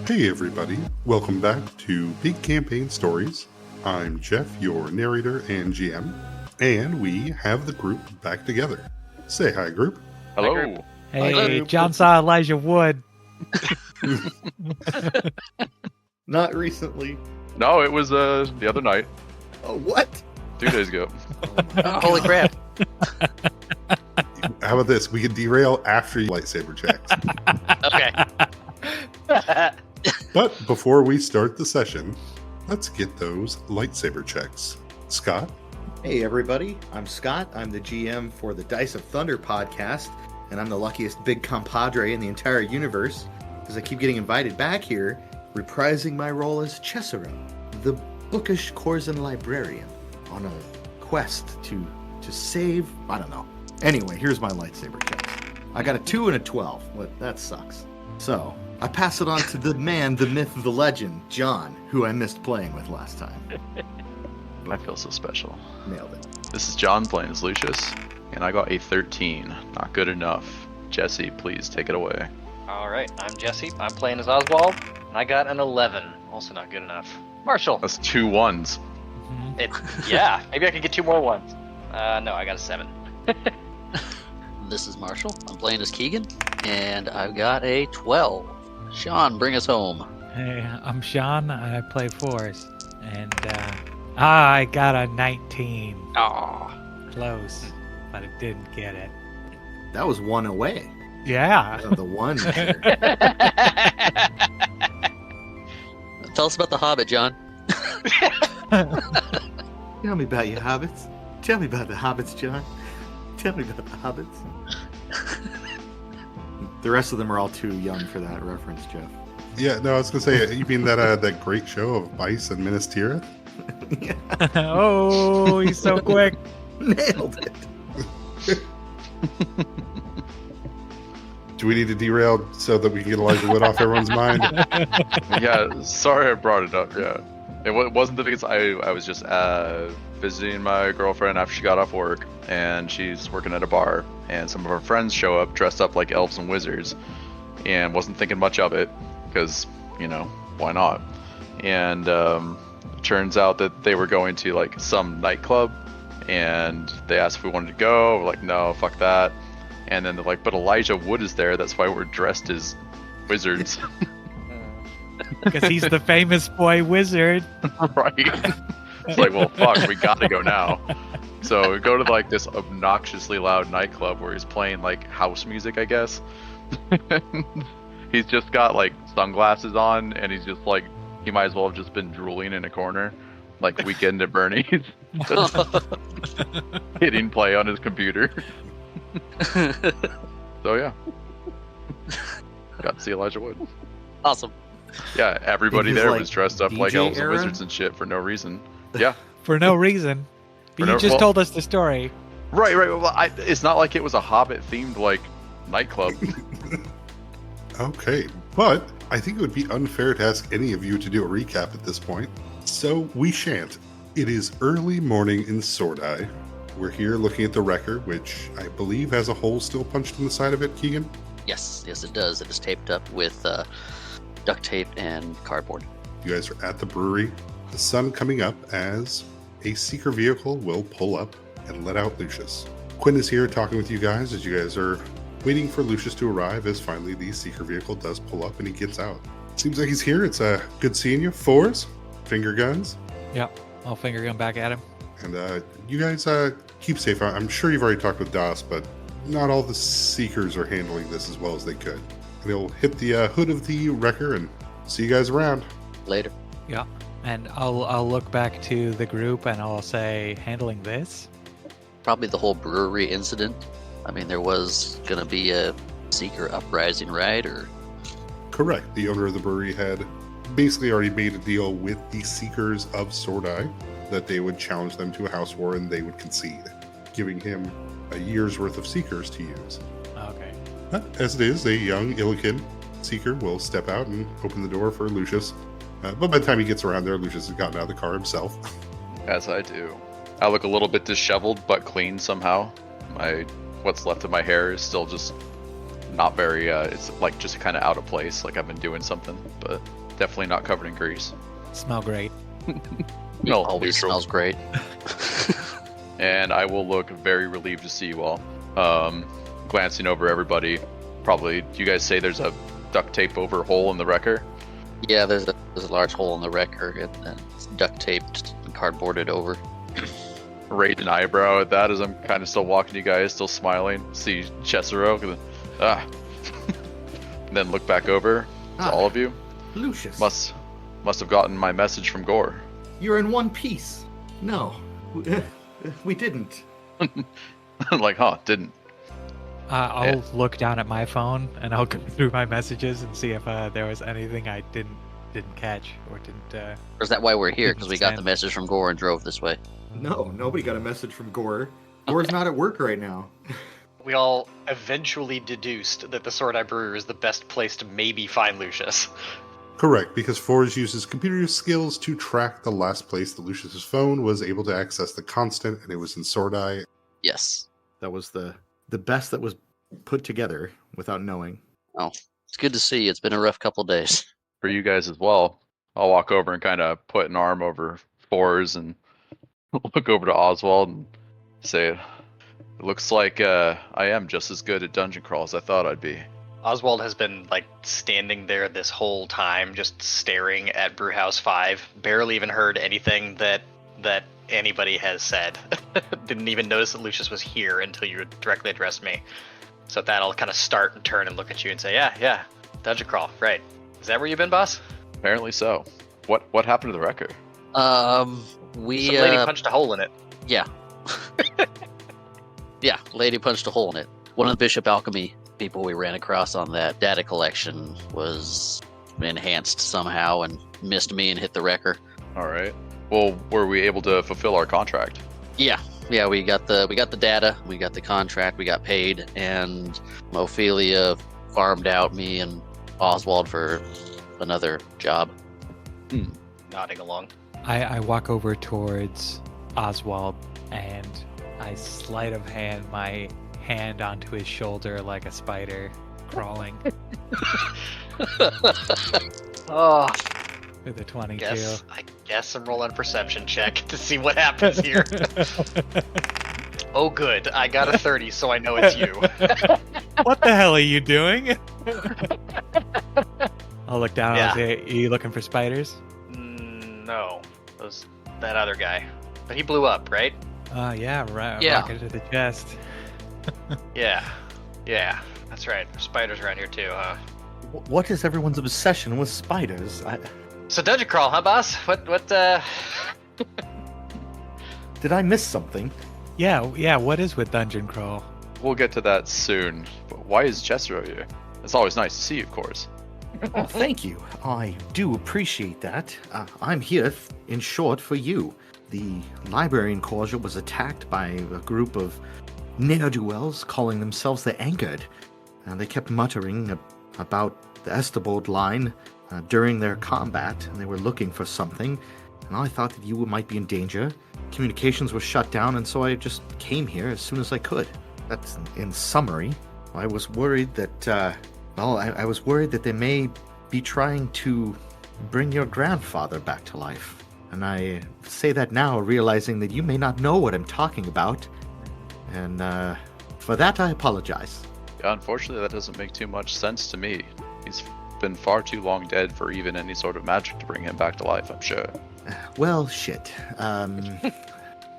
Hey everybody, welcome back to Big Campaign Stories. I'm Jeff, your narrator and GM, and we have the group back together. Say hi, group. Hello. Hey, Hello. John saw Elijah Wood. Not recently. No, it was the other night, Oh, what? 2 days ago. Holy crap. How about this? We can derail after you lightsaber checks. Okay. But before we start the session, let's get those lightsaber checks. Scott? Hey, everybody. I'm Scott. I'm the GM for the Dice of Thunder podcast, and I'm the luckiest big compadre in the entire universe because I keep getting invited back here, reprising my role as Caesero, the bookish Corsan librarian, on a quest to save. I don't know. Anyway, here's my lightsaber checks. I got a 2 and a 12. But that sucks. So, I pass it on to the man, the myth, the legend, John, who I missed playing with last time. I feel so special. Nailed it. This is John playing as Lucius, and I got a 13. Not good enough. Jesse, please take it away. All right, I'm Jesse. I'm playing as Oswald, and I got an 11. Also not good enough. Marshall. That's 2 1s. Yeah, maybe I could get 2 more ones. No, I got a 7. This is Marshall. I'm playing as Keegan, and I've got a 12. Sean, bring us home. Hey, I'm Sean. I play Force. And I got a 19. Aw. Close, but I didn't get it. That was one away. Yeah. The one. measure. Tell us about the Hobbit, John. Tell me about your hobbits. Tell me about the hobbits, John. Tell me about the hobbits. The rest of them are all too young for that reference, Jeff. Yeah, no, I was going to say, you mean that great show of Vice and Minas Tirith? Yeah, Oh, he's so quick. nailed it. Do we need to derail so that we can get Elijah Wood off everyone's mind? Yeah, sorry I brought it up, yeah. It wasn't because I was just visiting my girlfriend after she got off work, and she's working at a bar, and some of her friends show up dressed up like elves and wizards, and wasn't thinking much of it, because, you know, why not? And turns out that they were going to like some nightclub, and they asked if we wanted to go. We're like, no, fuck that. And then they're like, but Elijah Wood is there, that's why we're dressed as wizards. Because he's the famous boy wizard. Right. It's like, well, fuck, we gotta go now. So we go to like this obnoxiously loud nightclub where he's playing like house music, I guess. He's just got like sunglasses on, and he's just like, he might as well have just been drooling in a corner, like Weekend at Bernie's, just hitting play on his computer. So yeah, got to see Elijah Wood. Awesome. Yeah, everybody In his, there like, was dressed up like DJ elves era? and wizards and shit for no reason. Yeah, For no reason. For But you no- just well- told us the story. right. Well, it's not like it was a Hobbit themed like nightclub. Okay, but I think it would be unfair to ask any of you to do a recap at this point, so we shan't. It is early morning in Sordai. We're here looking at the wrecker, which I believe has a hole still punched in the side of it, Keegan. Yes, it does. It is taped up with duct tape and cardboard. You guys are at the brewery. The sun coming up as a seeker vehicle will pull up and let out Lucius. Quinn is here talking with you guys as you guys are waiting for Lucius to arrive, as finally the seeker vehicle does pull up and he gets out. Seems like he's here. It's good seeing you. Fours, finger guns, Yep. I'll finger gun back at him. and you guys keep safe. I'm sure you've already talked with Das, but not all the seekers are handling this as well as they could. And he'll hit the hood of the wrecker and see you guys around. Later. Yeah. And I'll look back to the group and I'll say, handling this? Probably the whole brewery incident. I mean, there was going to be a Seeker uprising, right? Or Correct. The owner of the brewery had basically already made a deal with the Seekers of Sordai that they would challenge them to a house war and they would concede, giving him a year's worth of Seekers to use. Okay. But as it is, a young Illikin Seeker will step out and open the door for Lucius. But by the time he gets around there, Lucius has gotten out of the car himself. As I do. I look a little bit disheveled, but clean somehow. What's left of my hair is still just not very. It's like just kind of out of place. Like I've been doing something, but definitely not covered in grease. Smell great. No, Always neutral. smells great. And I will look very relieved to see you all. Glancing over everybody, probably. Do you guys say there's a duct tape over hole in the wrecker? Yeah, there's a large hole in the wrecker, and it's duct taped and cardboarded over. Raise an eyebrow at that as I'm kind of still walking you guys, still smiling. See Caesero, and then look back over to all of you. Lucius, Must have gotten my message from Gore. you're in one piece. No, we didn't. Like, didn't. I'll look down at my phone and I'll go through my messages and see if there was anything I didn't catch or didn't. Or is that why we're here? Because we got the Send. message from Gore and drove this way. No, nobody got a message from Gore. Gore's not at work right now. We all eventually deduced that the Sword Eye Brewery is the best place to maybe find Lucius. Correct, because Forge uses computer skills to track the last place that Lucius's phone was able to access the constant, and it was in Sword Eye. Yes. That was the best that was put together without knowing. It's good to see. It's been a rough couple days. For you guys as well. I'll walk over and kind of put an arm over Fours and look over to Oswald and say, it looks like I am just as good at dungeon crawl as I thought I'd be. Oswald has been like standing there this whole time, just staring at Brewhouse 5. Barely even heard anything that anybody has said. Didn't even notice that Lucius was here until you directly addressed me. So at that, I'll kind of start and turn and look at you and say, yeah, dungeon crawl, right? Is that where you've been, boss? Apparently so. What happened to the wrecker? We Some lady punched a hole in it. Yeah. Yeah, lady punched a hole in it. One of the Bishop Alchemy people we ran across on that data collection was enhanced somehow and missed me and hit the wrecker. All right. Well, were we able to fulfill our contract? Yeah, we got the data, we got the contract, we got paid, and Ophelia farmed out me and Oswald for another job. Nodding along. I walk over towards Oswald and I sleight of hand my hand onto his shoulder like a spider crawling Oh, with a 22. I guess I'm rolling a perception check to see what happens here. Oh, good. I got a 30, so I know it's you. What the hell are you doing? I'll look down and Yeah. say, are you looking for spiders? No, that other guy. But he blew up, right? Yeah, right. Yeah. Rocket to the chest. Yeah, that's right. There's spiders around here too, huh? What is everyone's obsession with spiders? So dungeon crawl, huh, boss? What? Did I miss something? Yeah, what is with Dungeon Crawl? We'll get to that soon. But why is Caesero here? It's always nice to see you, of course. Oh, thank you. I do appreciate that. I'm here, in short, for you. The library enclosure was attacked by a group of ne'er-do-wells calling themselves the Anchored. They kept muttering about the Esterbode line during their combat, and they were looking for something. And I thought that you might be in danger. Communications were shut down, and so I just came here as soon as I could. That's in summary. I was worried that, I was worried that they may be trying to bring your grandfather back to life. And I say that now, realizing that you may not know what I'm talking about. And for that, I apologize. Yeah, unfortunately, that doesn't make too much sense to me. He's been far too long dead for even any sort of magic to bring him back to life, I'm sure. Well, shit.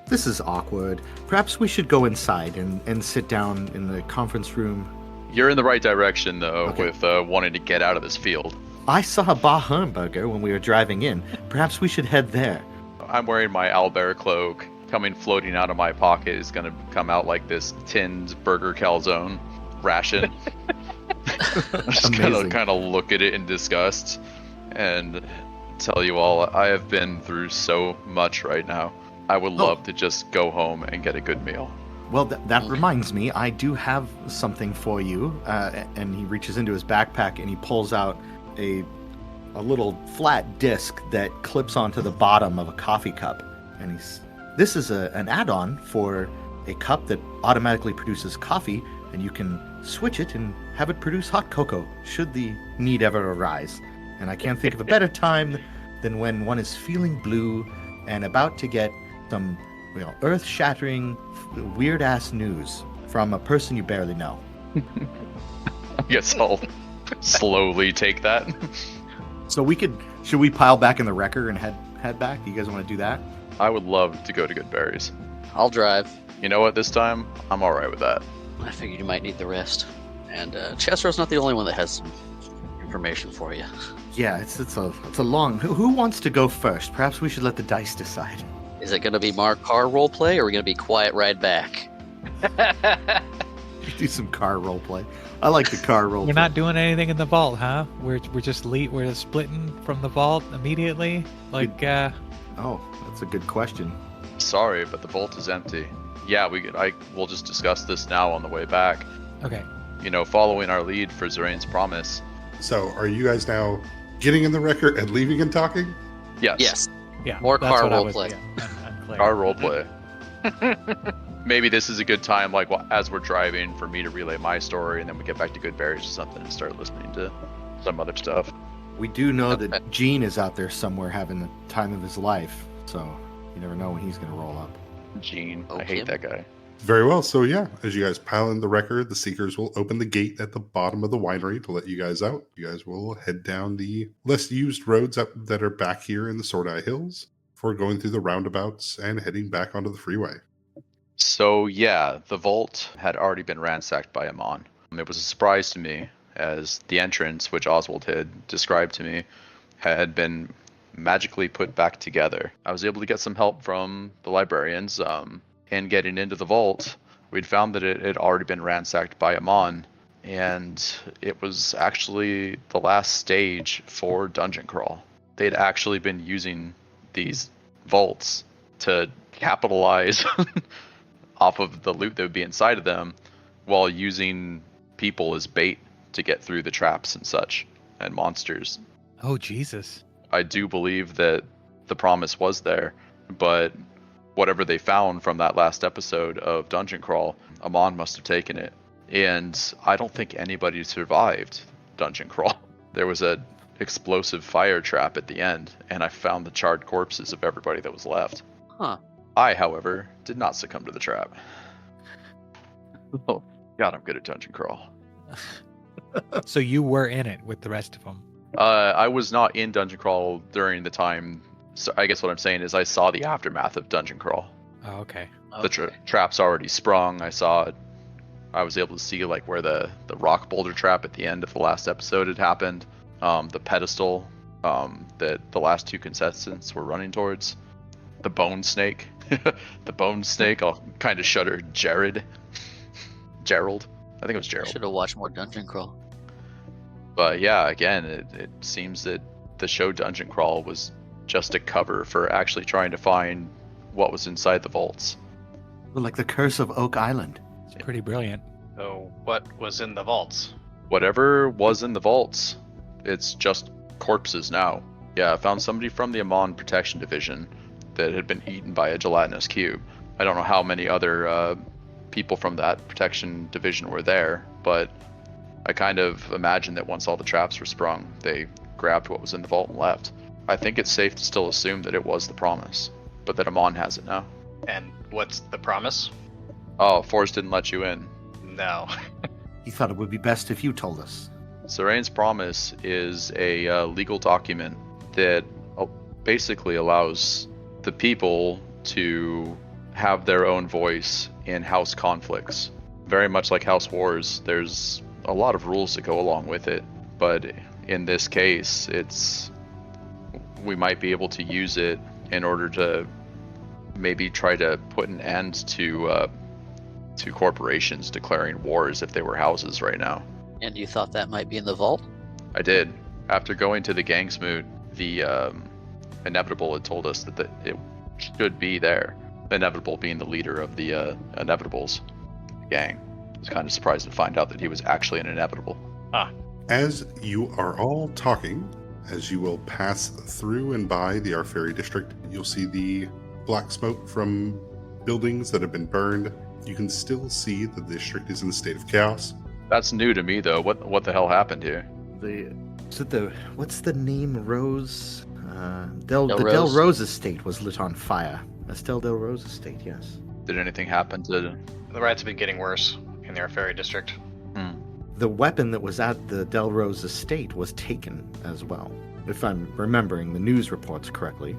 This is awkward. Perhaps we should go inside and sit down in the conference room. You're in the right direction, though, Okay. with wanting to get out of this field. I saw a Bar Hamburger when we were driving in. Perhaps we should head there. I'm wearing my owlbear cloak. Coming floating out of my pocket is going to come out like this tinned burger calzone ration. I'm just going to Amazing. kind of look at it in disgust and tell you all, I have been through so much right now. I would love to just go home and get a good meal. Well, that reminds me, I do have something for you. And he reaches into his backpack and he pulls out a little flat disc that clips onto the bottom of a coffee cup. And this is an add-on for a cup that automatically produces coffee and you can switch it and have it produce hot cocoa should the need ever arise. And I can't think of a better time than when one is feeling blue and about to get some earth-shattering, weird-ass news from a person you barely know. I guess I'll slowly take that. So should we pile back in the wrecker and head back? Do you guys want to do that? I would love to go to Good Berries. I'll drive. You know what? This time, I'm all right with that. I figured you might need the rest. And Chester's not the only one that has some information for you. Yeah, it's a long. Who wants to go first? Perhaps we should let the dice decide. Is it going to be more car roleplay, or are we going to be quiet ride back? Do some car roleplay. I like the car roleplay. We're not doing anything in the vault, huh? We're just we're splitting from the vault immediately. Like, Oh, that's a good question. Sorry, but the vault is empty. Yeah, we'll just discuss this now on the way back. okay. Following our lead for Zorane's promise. So, are you guys now getting in the wrecker and leaving and talking? Yes. Yes. Yeah. More that's car what I was- roleplay. yeah, I'm clear. Our roleplay. Maybe this is a good time, like as we're driving, for me to relay my story, and then we get back to Good Berries or something and start listening to some other stuff. We do know Okay. that Gene is out there somewhere having the time of his life, so you never know when he's going to roll up. Gene, I Okay. hate that guy. Very well. So, yeah, as you guys pile in the wrecker, the Seekers will open the gate at the bottom of the winery to let you guys out. You guys will head down the less used roads up that are back here in the Sword Eye Hills before going through the roundabouts and heading back onto the freeway. So yeah, the vault had already been ransacked by Amon. It was a surprise to me, as the entrance, which Oswald had described to me, had been magically put back together. I was able to get some help from the librarians. In getting into the vault, we'd found that it had already been ransacked by Amon, and it was actually the last stage for Dungeon Crawl. They'd actually been using these vaults to capitalize off of the loot that would be inside of them, while using people as bait to get through the traps and such, and monsters. Oh Jesus. I do believe that the promise was there, but whatever they found from that last episode of Dungeon Crawl, Amon must have taken it. And I don't think anybody survived Dungeon Crawl. There was a explosive fire trap at the end, and I found the charred corpses of everybody that was left. Huh. I, however, did not succumb to the trap. Oh, God, I'm good at Dungeon Crawl. So you were in it with the rest of them. I was not in Dungeon Crawl during the time. So I guess what I'm saying is I saw the aftermath of Dungeon Crawl. Oh, okay. The trap's already sprung. I was able to see like where the rock boulder trap at the end of the last episode had happened. The pedestal that the last two contestants were running towards. The bone snake. The bone snake. I'll kind of shudder. Gerald. I think it was Gerald. Should have watched more Dungeon Crawl. But yeah, again, it seems that the show Dungeon Crawl was just a cover for actually trying to find what was inside the vaults. Well, like the Curse of Oak Island. It's pretty brilliant. So, what was in the vaults? Whatever was in the vaults, it's just corpses now. Yeah, I found somebody from the Amon Protection Division that had been eaten by a gelatinous cube. I don't know how many other people from that protection division were there, but I kind of imagine that once all the traps were sprung, they grabbed what was in the vault and left. I think it's safe to still assume that it was the promise, but that Amon has it now. And what's the promise? Oh, Forrest didn't let you in. No. He thought it would be best if you told us. Zorane's promise is a legal document that basically allows the people to have their own voice in house conflicts. Very much like House Wars, there's a lot of rules that go along with it, but in this case, we might be able to use it in order to maybe try to put an end to corporations declaring wars if they were houses right now. And you thought that might be in the vault? I did. After going to the gangs moot, the Inevitable had told us that it should be there. Inevitable being the leader of the Inevitables gang. I was kind of surprised to find out that he was actually an Inevitable. As you are all talking, as you will pass through and by the Arferi district, you'll see the black smoke from buildings that have been burned You can still see that the district is in a state of chaos. That's new to me, though. What the hell happened here? What's the name? Rose? Del Rose? Rose estate was lit on fire. Estelle Del Rose estate, yes. Did anything happen to? The riots have been getting worse in the Ferry district. The weapon that was at the Del Rose estate was taken as well, if I'm remembering the news reports correctly.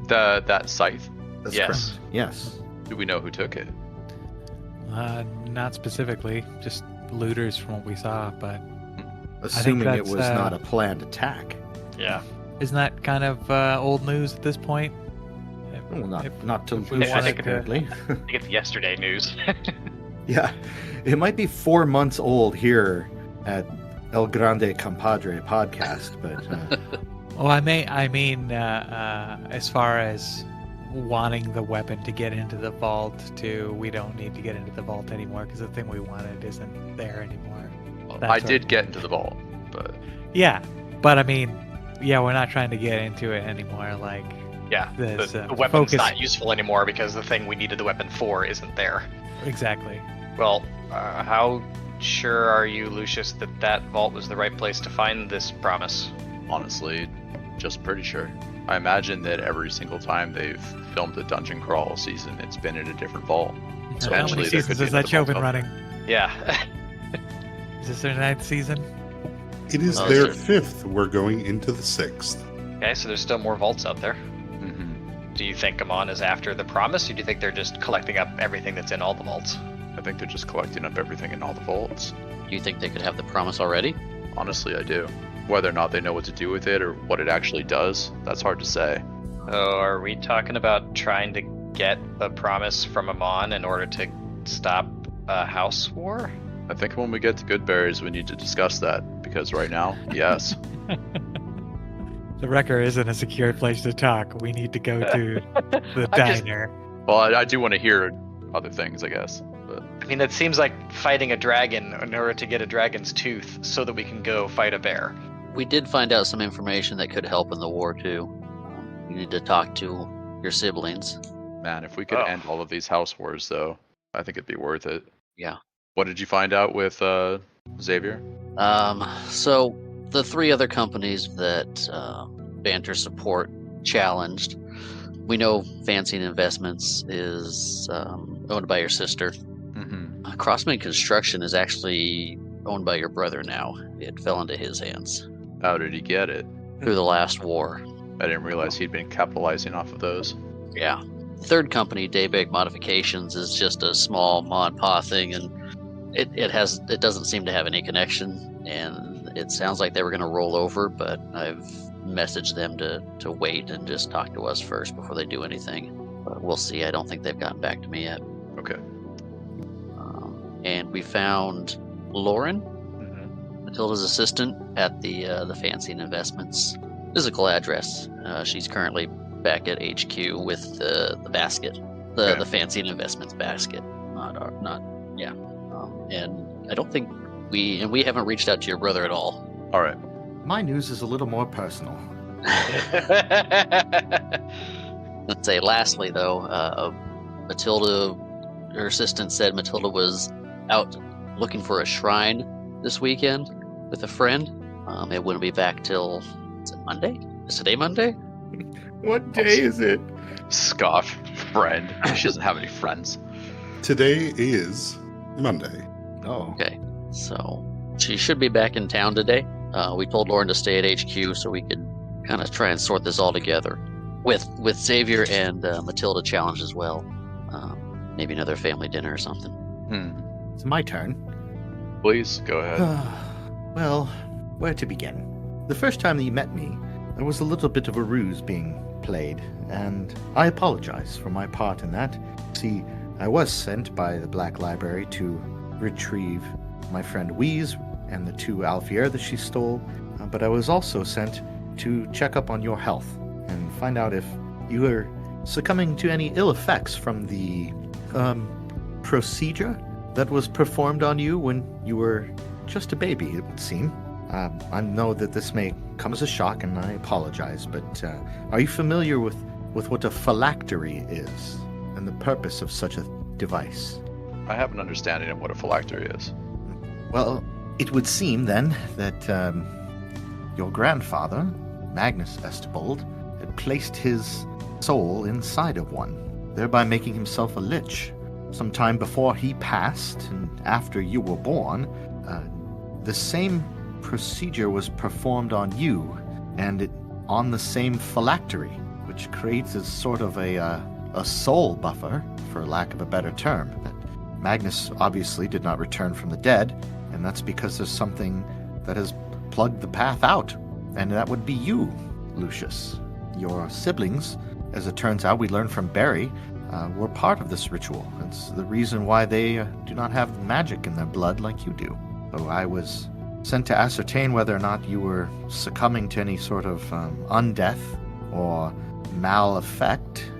That scythe? That's Yes. correct. Yes. Do we know who took it? Not specifically, just looters from what we saw, but Assuming it that's, was not a planned attack. Yeah. isn't that kind of old news at this point? Well, If- not to if we Lucius, wanted to- apparently. I think it's yesterday news. Yeah, it might be 4 months old here at El Grande Compadre podcast, but Well, I mean, as far as wanting the weapon to get into the vault, too, we don't need to get into the vault anymore because the thing we wanted isn't there anymore. Well, That's I our- did get into the vault, but Yeah, but I mean, yeah, we're not trying to get into it anymore. Like, Yeah. There's, The uh, weapon's focus. not useful anymore because the thing we needed the weapon for isn't there. exactly. Well, how sure are you, Lucius, that that vault was the right place to find this promise? honestly, just pretty sure. I imagine that every single time they've filmed a dungeon crawl season, it's been in a different vault. So How eventually many there seasons could be has that show another been vault. running? Yeah. Is this their 9th season? It is Oh, their sure. 5th. We're going into the 6th. Okay, so there's still more vaults out there. Mhm. Do you think Amon is after the promise, or do you think they're just collecting up everything that's in all the vaults? I think they're just collecting up everything in all the vaults. Do you think they could have the promise already? Honestly, I do. Whether or not they know what to do with it or what it actually does, that's hard to say. Oh, are we talking about trying to get the promise from Amon in order to stop a house war? I think when we get to Goodberries, we need to discuss that, because right now, yes. The Wrecker isn't a secure place to talk. We need to go to the I'm just- diner. Well, I do want to hear other things, I guess. But I mean, that seems like fighting a dragon in order to get a dragon's tooth so that we can go fight a bear. We did find out some information that could help in the war too. You need to talk to your siblings. man, if we could Oh. end all of these house wars, though, I think it'd be worth it. Yeah. What did you find out with Xavier? So the 3 other companies that Banter Support challenged, we know Fancy Investments is owned by your sister. Mm-hmm. Crossman Construction is actually owned by your brother now. It fell into his hands How did he get it? through the last war. I didn't realize he'd been capitalizing off of those. Yeah. The third company, Daybreak Modifications, is just a small mod pa thing, and it doesn't seem to have any connection. And it sounds like they were going to roll over, but I've messaged them to wait and just talk to us first before they do anything. But we'll see. I don't think they've gotten back to me yet. Okay. And we found Lauren, Mm-hmm. Matilda's assistant, at the Fancy Investments physical address. She's currently back at HQ with the basket, Okay. the Fancy Investments basket. And I don't think we haven't reached out to your brother at all. All right. my news is a little more personal. Let's say, lastly, though, Matilda, her assistant said Matilda was out looking for a shrine this weekend with a friend. It wouldn't be back till, is it Monday? Is today Monday? What day is it? Scoff, friend. She doesn't have any friends. Today is Monday. Oh, Okay, so she should be back in town today. We told Lauren to stay at HQ so we could kind of try and sort this all together. With Xavier and Matilda challenged as well. Maybe another family dinner or something. it's my turn. Please go ahead. Well, where to begin? The first time that you met me, there was a little bit of a ruse being played, and I apologize for my part in that. See, I was sent by the Black Library to retrieve my friend Wheeze and the 2 Alfier that she stole, but I was also sent to check up on your health and find out if you were succumbing to any ill effects from the procedure that was performed on you when you were just a baby, it would seem. I know that this may come as a shock, and I apologize, but are you familiar with what a phylactery is and the purpose of such a device? I have an understanding of what a phylactery is. Well, it would seem then that your grandfather, Magnus Estebold, had placed his soul inside of one, thereby making himself a lich. Sometime before he passed and after you were born, the same procedure was performed on you and on the same phylactery, which creates a sort of a soul buffer, for lack of a better term. That Magnus obviously did not return from the dead, and that's because there's something that has plugged the path out, and that would be you, Lucius. Your siblings, as it turns out, we learned from Barry, were part of this ritual. It's the reason why they do not have magic in their blood like you do. So I was sent to ascertain whether or not you were succumbing to any sort of undeath or mal effect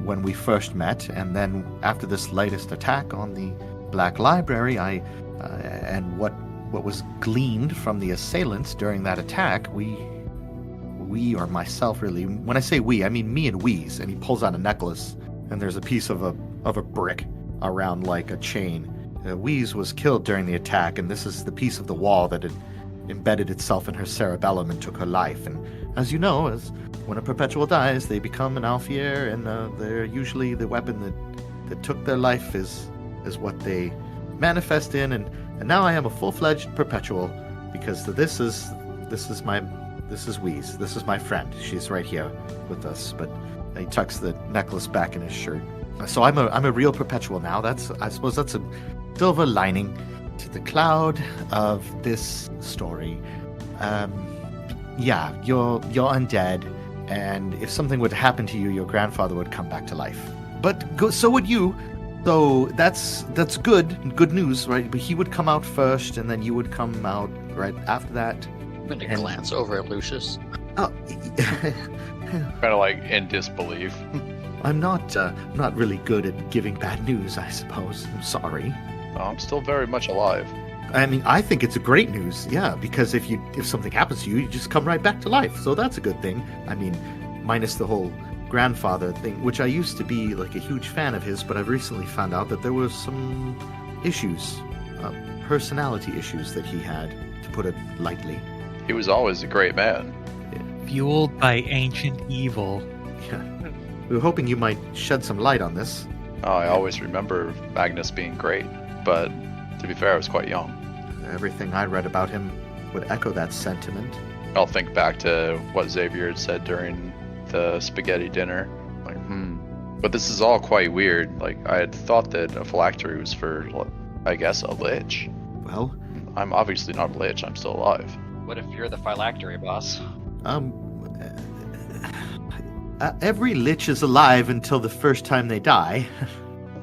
when we first met, and then after this latest attack on the Black Library, and what was gleaned from the assailants during that attack, we or myself really, when I say we, I mean me and Wheeze, and he pulls out a necklace, and there's a piece of a brick around like a chain. Wheeze was killed during the attack, and this is the piece of the wall that had embedded itself in her cerebellum and took her life. And as you know, when a perpetual dies, they become an Alfier, and they're usually the weapon that took their life is what they manifest in. And now I am a full-fledged perpetual, because this is Wheeze. This is my friend. She's right here with us. But he tucks the necklace back in his shirt. So I'm a real perpetual now. I suppose that's a silver lining to the cloud of this story. Yeah, you're undead, and if something would happen to you, your grandfather would come back to life. But so would you. So that's good news, right? But he would come out first, and then you would come out right after that. I'm going to glance over at Lucius. Oh, Kind of like in disbelief. I'm not really good at giving bad news, I suppose. I'm sorry. Oh, I'm still very much alive. I mean, I think it's a great news, yeah, because if something happens to you, you just come right back to life. So that's a good thing. I mean, minus the whole grandfather thing, which I used to be like a huge fan of his, but I've recently found out that there was some issues, personality issues that he had, to put it lightly. He was always a great man. Fueled by ancient evil. Yeah. We were hoping you might shed some light on this. Oh, I always remember Magnus being great, but to be fair, I was quite young. Everything I read about him would echo that sentiment. I'll think back to what Xavier had said during the spaghetti dinner. Like, But this is all quite weird. Like, I had thought that a phylactery was for, I guess, a lich. Well, I'm obviously not a lich. I'm still alive. What if you're the phylactery boss? Every lich is alive until the first time they die.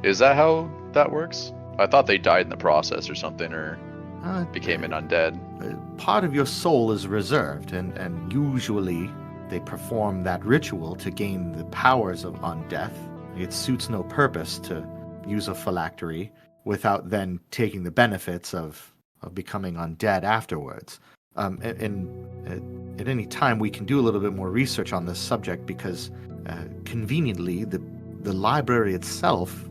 Is that how that works? I thought they died in the process or something, or became an undead. Part of your soul is reserved, and usually they perform that ritual to gain the powers of undeath. It suits no purpose to use a phylactery without then taking the benefits of becoming undead afterwards. At any time, we can do a little bit more research on this subject, because conveniently, the library itself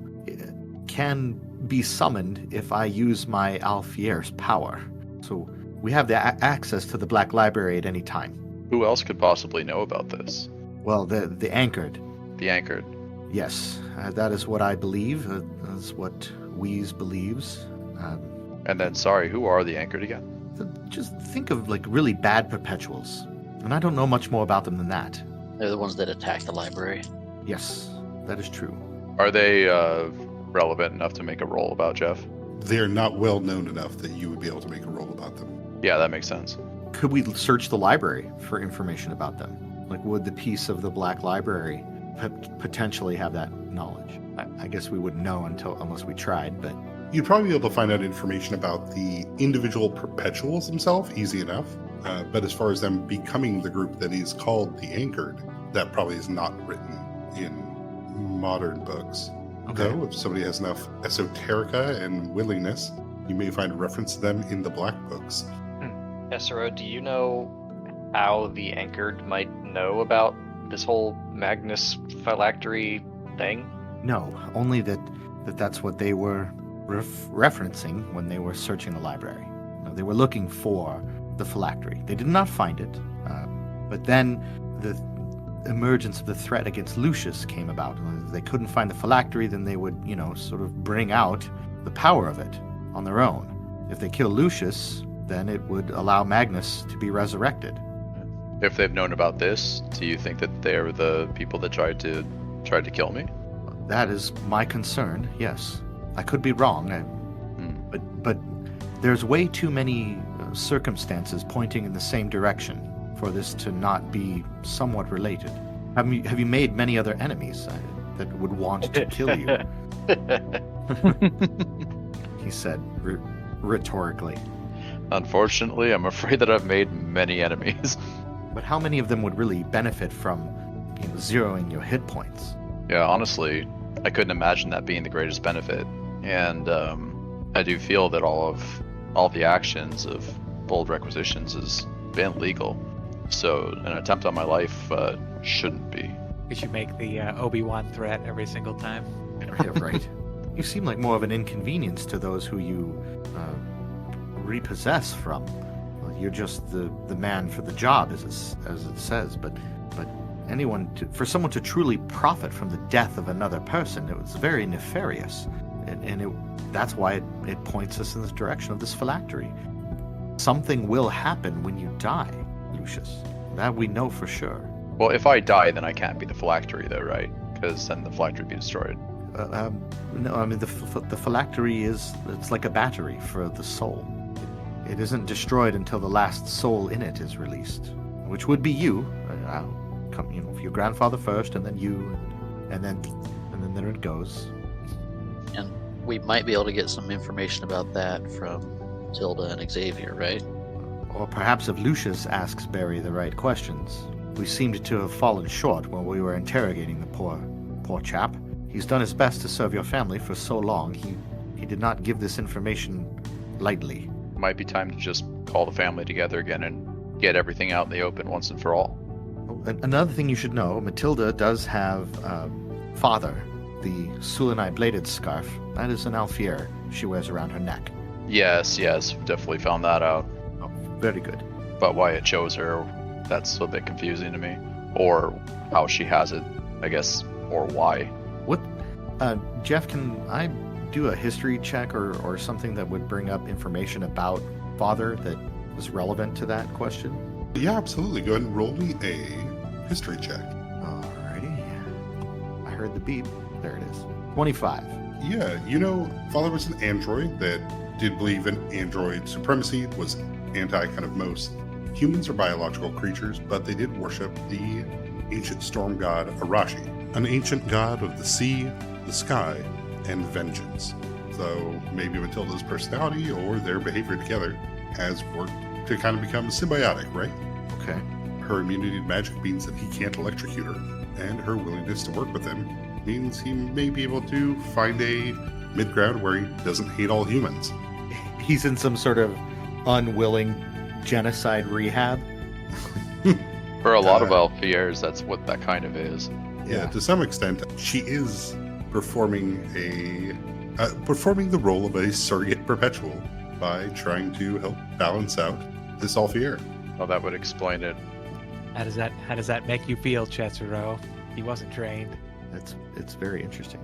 can be summoned if I use my Alfier's power. So we have the access to the Black Library at any time. Who else could possibly know about this? Well, the Anchored. The Anchored. Yes, that is what I believe. That's what Wheeze believes. And then, sorry, who are the Anchored again? Just think of like really bad perpetuals. And I don't know much more about them than that. They're the ones that attack the library. Yes, that is true. Are they relevant enough to make a roll about Jeff? They're not well known enough that you would be able to make a roll about them. Yeah, that makes sense. Could we search the library for information about them? Like, would the piece of the Black Library potentially have that knowledge? I guess we wouldn't know unless we tried, but... You'd probably be able to find out information about the individual perpetuals themselves, easy enough. But as far as them becoming the group that is called the Anchored, that probably is not written in modern books. Okay. Though, if somebody has enough esoterica and willingness, you may find a reference to them in the Black Books. Caesero, do you know how the Anchored might know about this whole Magnus phylactery thing? No, only that's what they were referencing when they were searching the library. They were looking for the phylactery. They did not find it, but then the emergence of the threat against Lucius came about. If they couldn't find the phylactery, then they would, sort of bring out the power of it on their own. If they kill Lucius, then it would allow Magnus to be resurrected. If they've known about this, do you think that they're the people that tried to kill me? That is my concern, yes. I could be wrong, but there's way too many circumstances pointing in the same direction for this to not be somewhat related. Have you made many other enemies that would want to kill you? He said rhetorically. Unfortunately, I'm afraid that I've made many enemies. But how many of them would really benefit from zeroing your hit points? Yeah, honestly, I couldn't imagine that being the greatest benefit. And I do feel that all the actions of bold requisitions has been legal. So an attempt on my life shouldn't be. We should make the Obi-Wan threat every single time. Yeah, right. You seem like more of an inconvenience to those who you repossess from. You're just the man for the job, as it says. But for someone to truly profit from the death of another person, it was very nefarious, and that's why it points us in the direction of this phylactery. Something will happen when you die, Lucius. That we know for sure. Well, if I die, then I can't be the phylactery, though, right? Because then the phylactery would be destroyed. No, I mean the phylactery it's like a battery for the soul. It isn't destroyed until the last soul in it is released, which would be you. For your grandfather first, and then you, and then there it goes. And we might be able to get some information about that from Tilda and Xavier, right? Or perhaps if Lucius asks Barry the right questions. We seemed to have fallen short while we were interrogating the poor chap. He's done his best to serve your family for so long. He did not give this information lightly. Might be time to just call the family together again and get everything out in the open once and for all. Another thing you should know, Matilda does have father, the Sulanite bladed scarf. That is an Alfier she wears around her neck. Yes, definitely found that out. Oh, very good. But why it chose her, that's a bit confusing to me. Or how she has it, I guess, or why. What, Jeff, can I do a history check or something that would bring up information about father that was relevant to that question? Yeah, absolutely. Go ahead and roll me a history check. Alrighty. I heard the beep. There it is. 25. Yeah, father was an android that did believe in android supremacy, was anti kind of most humans or biological creatures, but they did worship the ancient storm god Arashi, an ancient god of the sea, the sky, and vengeance. So maybe Matilda's personality or their behavior together has worked to kind of become symbiotic, right? Okay. Her immunity to magic means that he can't electrocute her, and her willingness to work with him means he may be able to find a mid-ground where he doesn't hate all humans. He's in some sort of unwilling genocide rehab. For a lot of Alfiers, that's what that kind of is. Yeah, to some extent, she is performing the role of a surrogate perpetual by trying to help balance out this Alfier. Well, that would explain it. How does that make you feel, Caesero? He wasn't trained. It's very interesting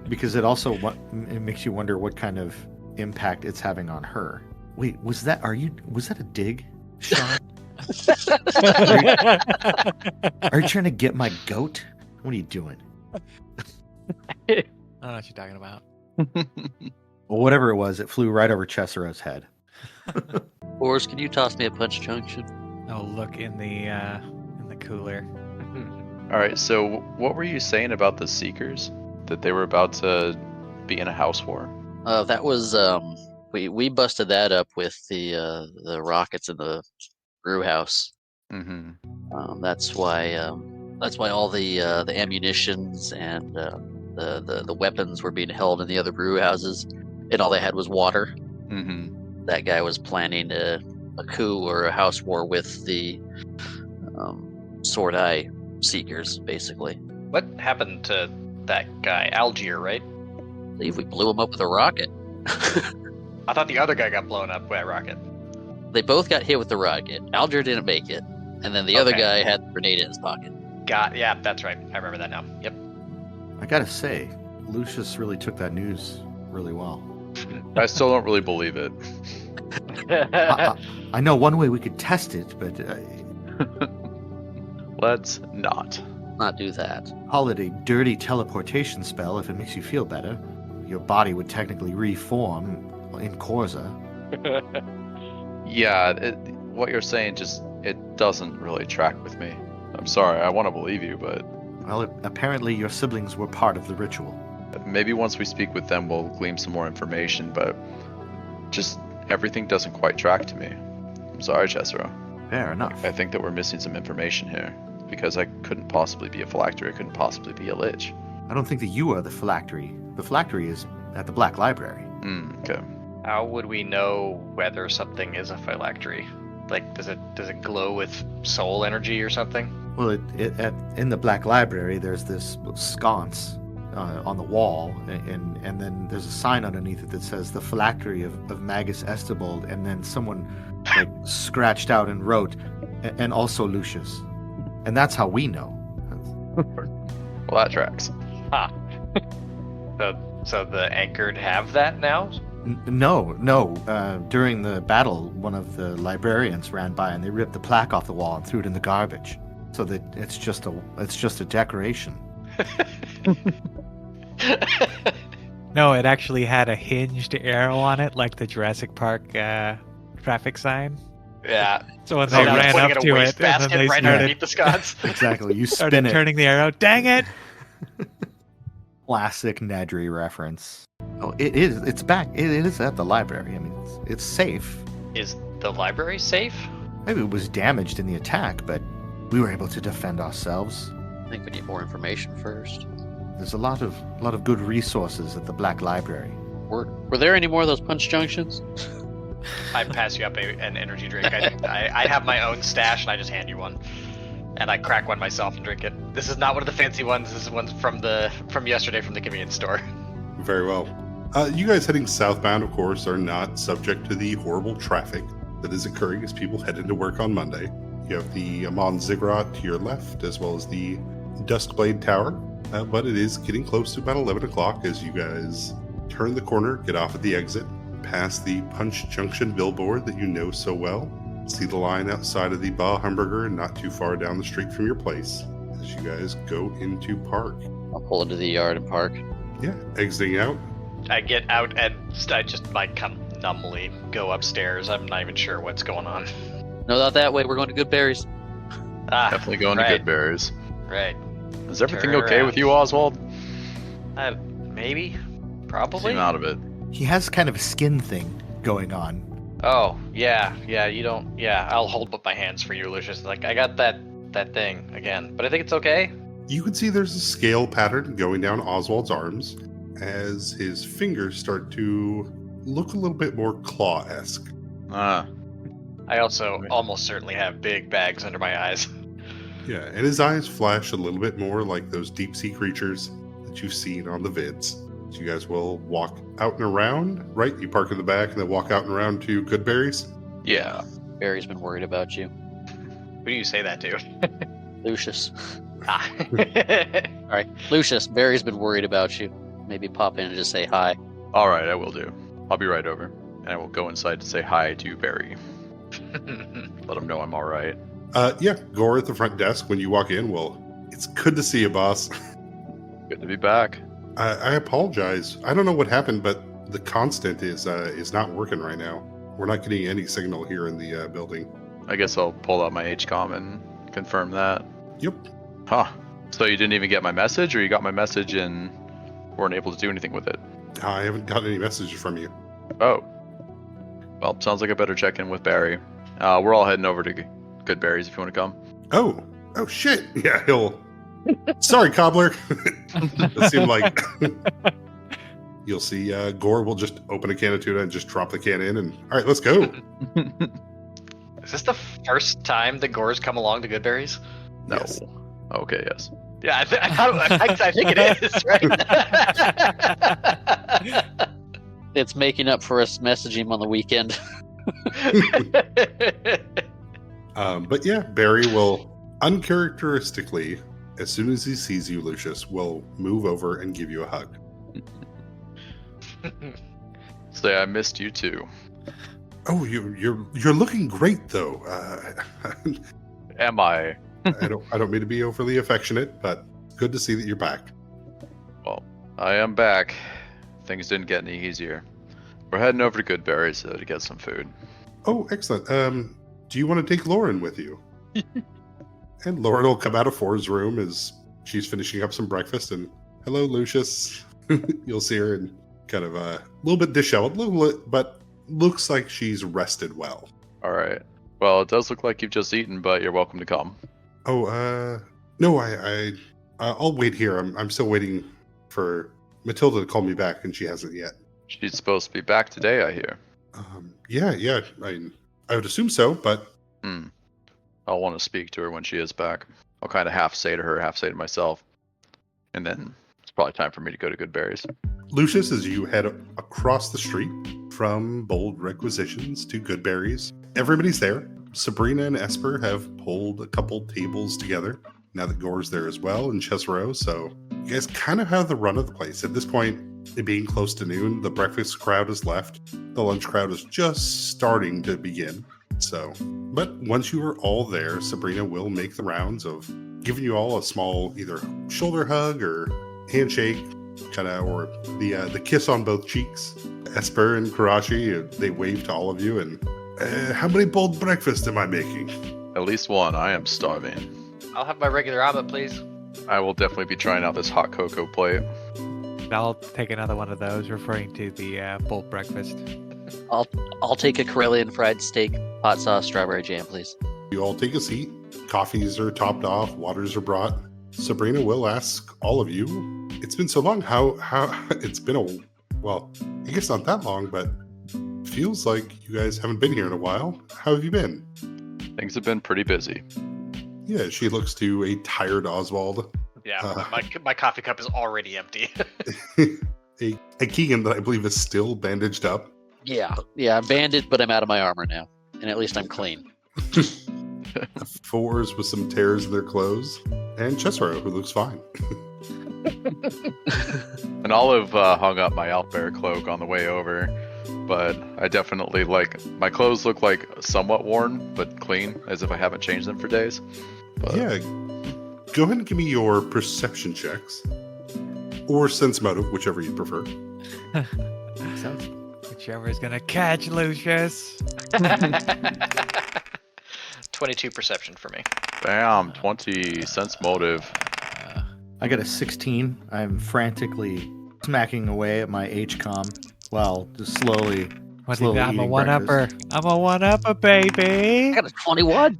because it also it makes you wonder what kind of impact it's having on her. Wait, was that a dig, Sean? Are you trying to get my goat? What are you doing? I don't know what you're talking about. Well, whatever it was, it flew right over Cesaro's head. Boris, can you toss me a punch junction? Oh, look in the cooler. All right, so what were you saying about the Seekers? That they were about to be in a house war? That was we busted that up with the rockets in the brew house. Mm-hmm. That's why all the ammunitions and the weapons were being held in the other brew houses, and all they had was water. Mm-hmm. That guy was planning a coup or a house war with the Sword Eye Seekers, basically. What happened to that guy, Algier, right? I believe we blew him up with a rocket. I thought the other guy got blown up by a rocket. They both got hit with the rocket. Alger didn't make it, and then the other Okay. guy had the grenade in his pocket. Yeah, that's right. I remember that now. Yep. I gotta say, Lucius really took that news really well. I still don't really believe it. I know one way we could test it, but Let's not. Not do that. call it a dirty teleportation spell if it makes you feel better. Your body would technically reform in Corza. Yeah, what you're saying it doesn't really track with me. I'm sorry, I want to believe you, but Well, apparently your siblings were part of the ritual. maybe once we speak with them, we'll glean some more information, but just everything doesn't quite track to me. I'm sorry, Caesero. Fair enough. I think that we're missing some information here, because I couldn't possibly be a phylactery, I couldn't possibly be a lich. I don't think that you are the phylactery. The phylactery is at the Black Library. Okay. How would we know whether something is a phylactery? Like, does it glow with soul energy or something? Well, in the Black Library, there's this sconce on the wall, and then there's a sign underneath it that says the phylactery of Magus Estibold, and then someone like scratched out and wrote, and also Lucius. And that's how we know. Well, that tracks. Huh. So the Anchored have that now? No. During the battle, one of the librarians ran by and they ripped the plaque off the wall and threw it in the garbage. So that it's just a decoration. No, it actually had a hinged arrow on it, like the Jurassic Park traffic sign. Yeah. So when So they now ran putting up in a to it, and then wastebasket they right started, underneath the sconce. Exactly. You started spin it. turning the arrow. Dang it! Classic Nedry reference. Oh, it is. It's back. It is at the library. I mean, it's safe. Is the library safe? Maybe it was damaged in the attack, but we were able to defend ourselves. I think we need more information first. There's a lot of good resources at the Black Library. Were there any more of those punch junctions? I pass you up an energy drink. I have my own stash, and I just hand you one. And I crack one myself and drink it. This is not one of the fancy ones. This is one from yesterday from the convenience store. Very well. You guys heading southbound, of course, are not subject to the horrible traffic that is occurring as people head into work on Monday. You have the Amon Ziggurat to your left, as well as the Duskblade Tower. But it is getting close to about 11 o'clock as you guys turn the corner, get off at the exit, past the Punch Junction billboard that you know so well. See the line outside of the Ba Hamburger not too far down the street from your place as you guys go into park. I'll pull into the yard and park. Yeah, exiting out. I get out and I just like come numbly go upstairs. I'm not even sure what's going on. No, not that way. We're going to Good Berries. Definitely going to right. Good Berries. Right. Is everything Turn okay around. with you, Oswald? Maybe. Probably. Seem out of it. He has kind of a skin thing going on. Oh, yeah. You don't. Yeah, I'll hold up my hands for you, Lucius. Like, I got that thing again. But I think it's okay. You can see there's a scale pattern going down Oswald's arms as his fingers start to look a little bit more claw-esque. Ah, I also almost certainly have big bags under my eyes. Yeah, and his eyes flash a little bit more like those deep-sea creatures that you've seen on the vids. So you guys will walk out and around, right? You park in the back and then walk out and around to Goodberries. yeah. Barry's been worried about you. Who do you say that to? Lucius. Ah. All right, Lucius, Barry's been worried about you. Maybe pop in and just say hi. All right, I will do. I'll be right over. And I will go inside to say hi to Barry. Let him know I'm all right. Yeah, Gore at the front desk when you walk in. Well, it's good to see you, boss. Good to be back. I apologize. I don't know what happened, but the constant is not working right now. We're not getting any signal here in the building. I guess I'll pull out my HCOM and confirm that. Yep. Huh. So you didn't even get my message, or you got my message and weren't able to do anything with it? I haven't got any messages from you. Oh. Well, sounds like I better check in with Barry. We're all heading over to Good Berries if you want to come. Oh shit. Yeah, he'll. Sorry, Cobbler. It seemed like you'll see Gore will just open a can of tuna and just drop the can in and all right, let's go. Is this the first time the Gores come along to Goodberries? No. Yes. Okay, yes. Yeah, I think it is, right? It's making up for us messaging him on the weekend. But yeah, Barry will uncharacteristically, as soon as he sees you, Lucius, will move over and give you a hug. Say I missed you too. Oh, you're looking great though. Am I? I don't mean to be overly affectionate, but good to see that you're back. Well, I am back. Things didn't get any easier. We're heading over to Goodberry's to get some food. Oh, excellent. Do you want to take Lauren with you? And Lauren will come out of Ford's room as she's finishing up some breakfast. And hello, Lucius. You'll see her and kind of a little bit disheveled, but looks like she's rested well. All right. Well, it does look like you've just eaten, but you're welcome to come. Oh, no, I'll wait here. I'm still waiting for Matilda to call me back, and she hasn't yet. She's supposed to be back today, I hear. Yeah. I would assume so, but I'll want to speak to her when she is back. I'll kind of half say to her, half say to myself. And then it's probably time for me to go to Goodberry's. Lucius, as you head across the street from Bold Requisitions to Goodberry's, everybody's there. Sabrina and Esper have pulled a couple tables together now that Gore's there as well, and Caesero, so you guys kind of have the run of the place. At this point, it being close to noon, the breakfast crowd has left. The lunch crowd is just starting to begin. So, but once you are all there, Sabrina will make the rounds of giving you all a small either shoulder hug or handshake, or the kiss on both cheeks. Esper and Karachi, they wave to all of you. And how many bold breakfasts am I making? At least one. I am starving. I'll have my regular omelet, please. I will definitely be trying out this hot cocoa plate. I'll take another one of those, referring to the bold breakfast. I'll take a Karelian fried steak, hot sauce, strawberry jam, please. You all take a seat. Coffees are topped off. Waters are brought. Sabrina will ask all of you. It's been so long. How it's been well, I guess not that long, but feels like you guys haven't been here in a while. How have you been? Things have been pretty busy. Yeah, she looks to a tired Oswald. Yeah, my coffee cup is already empty. a Keegan that I believe is still bandaged up. Yeah, I'm banded, but I'm out of my armor now, and at least I'm clean. Fours with some tears in their clothes, and Caesero, who looks fine. And Olive hung up my Owlbear cloak on the way over, but I definitely my clothes look like somewhat worn, but clean, as if I haven't changed them for days. But... yeah, go ahead and give me your perception checks, or sense motive, whichever you prefer. Whichever is gonna catch Lucius. 22 perception for me. Bam, 20 sense motive. I got a 16. I'm frantically smacking away at my HCOM while just slowly I'm a eating one-upper. I'm a one-upper, baby. I got a 21.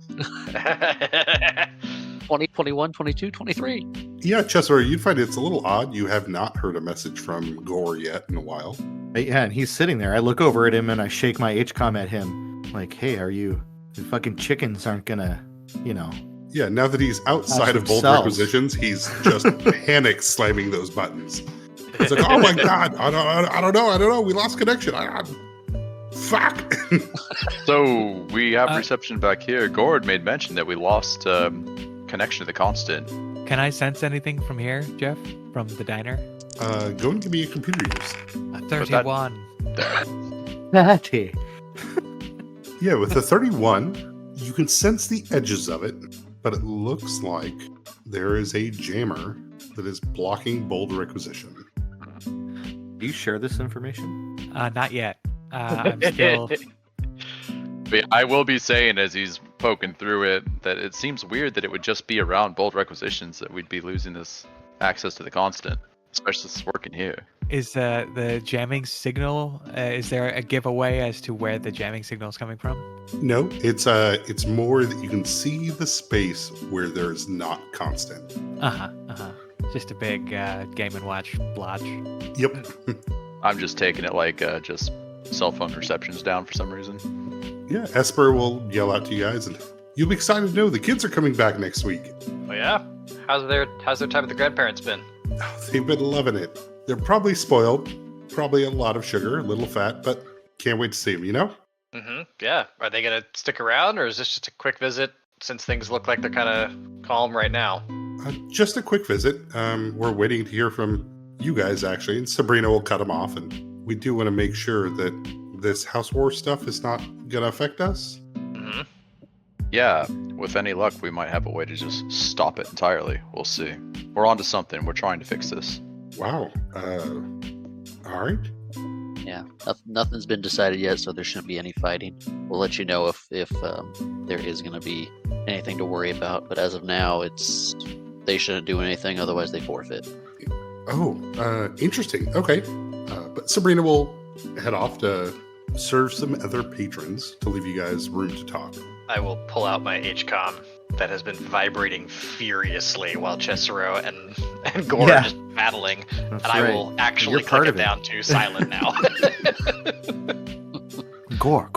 20, 21, 22, 23. Yeah, Caesero, you'd find it's a little odd. You have not heard a message from Gore yet in a while. Yeah, and he's sitting there. I look over at him and I shake my HCOM at him. Like, hey, the fucking chickens aren't gonna, Yeah, now that he's outside of Bold Requisitions, he's just panic slamming those buttons. He's like, oh my god, I don't know, we lost connection. Fuck. So we have reception back here. Gord made mention that we lost connection to the constant. Can I sense anything from here, Jeff? From the diner? Go and give me a computer use. A 31. Natty. Yeah, with the 31, you can sense the edges of it, but it looks like there is a jammer that is blocking Bold Requisition. Do you share this information? Not yet. I'm still... But yeah, I will be saying, as he's poking through it, that it seems weird that it would just be around Bold Requisitions that we'd be losing this access to the constant, especially since it's working here. Is the jamming signal, is there a giveaway as to where the jamming signal is coming from? No, it's more that you can see the space where there's not constant. Just a big Game & Watch blotch. Yep. I'm just taking it like just cell phone reception's down for some reason. Yeah, Esper will yell out to you guys, and you'll be excited to know the kids are coming back next week. Oh yeah? How's their time with the grandparents been? They've been loving it. They're probably spoiled, probably a lot of sugar, a little fat, but can't wait to see him, you know? Yeah. Are they gonna stick around, or is this just a quick visit? Since things look like they're kind of calm right now. Just a quick visit. We're waiting to hear from you guys, actually, and Sabrina will cut him off. And we do want to make sure that this house war stuff is not going to affect us. Yeah, with any luck, we might have a way to just stop it entirely. We'll see. We're onto something. We're trying to fix this. Wow. All right. Yeah, nothing's been decided yet, so there shouldn't be any fighting. We'll let you know if there is going to be anything to worry about. But as of now, they shouldn't do anything, otherwise they forfeit. Oh, interesting. Okay. But Sabrina will head off to serve some other patrons to leave you guys room to talk. I will pull out my HCOM that has been vibrating furiously while Caesero and Gore are just battling, That's and I will actually click it down to silent now. Gore,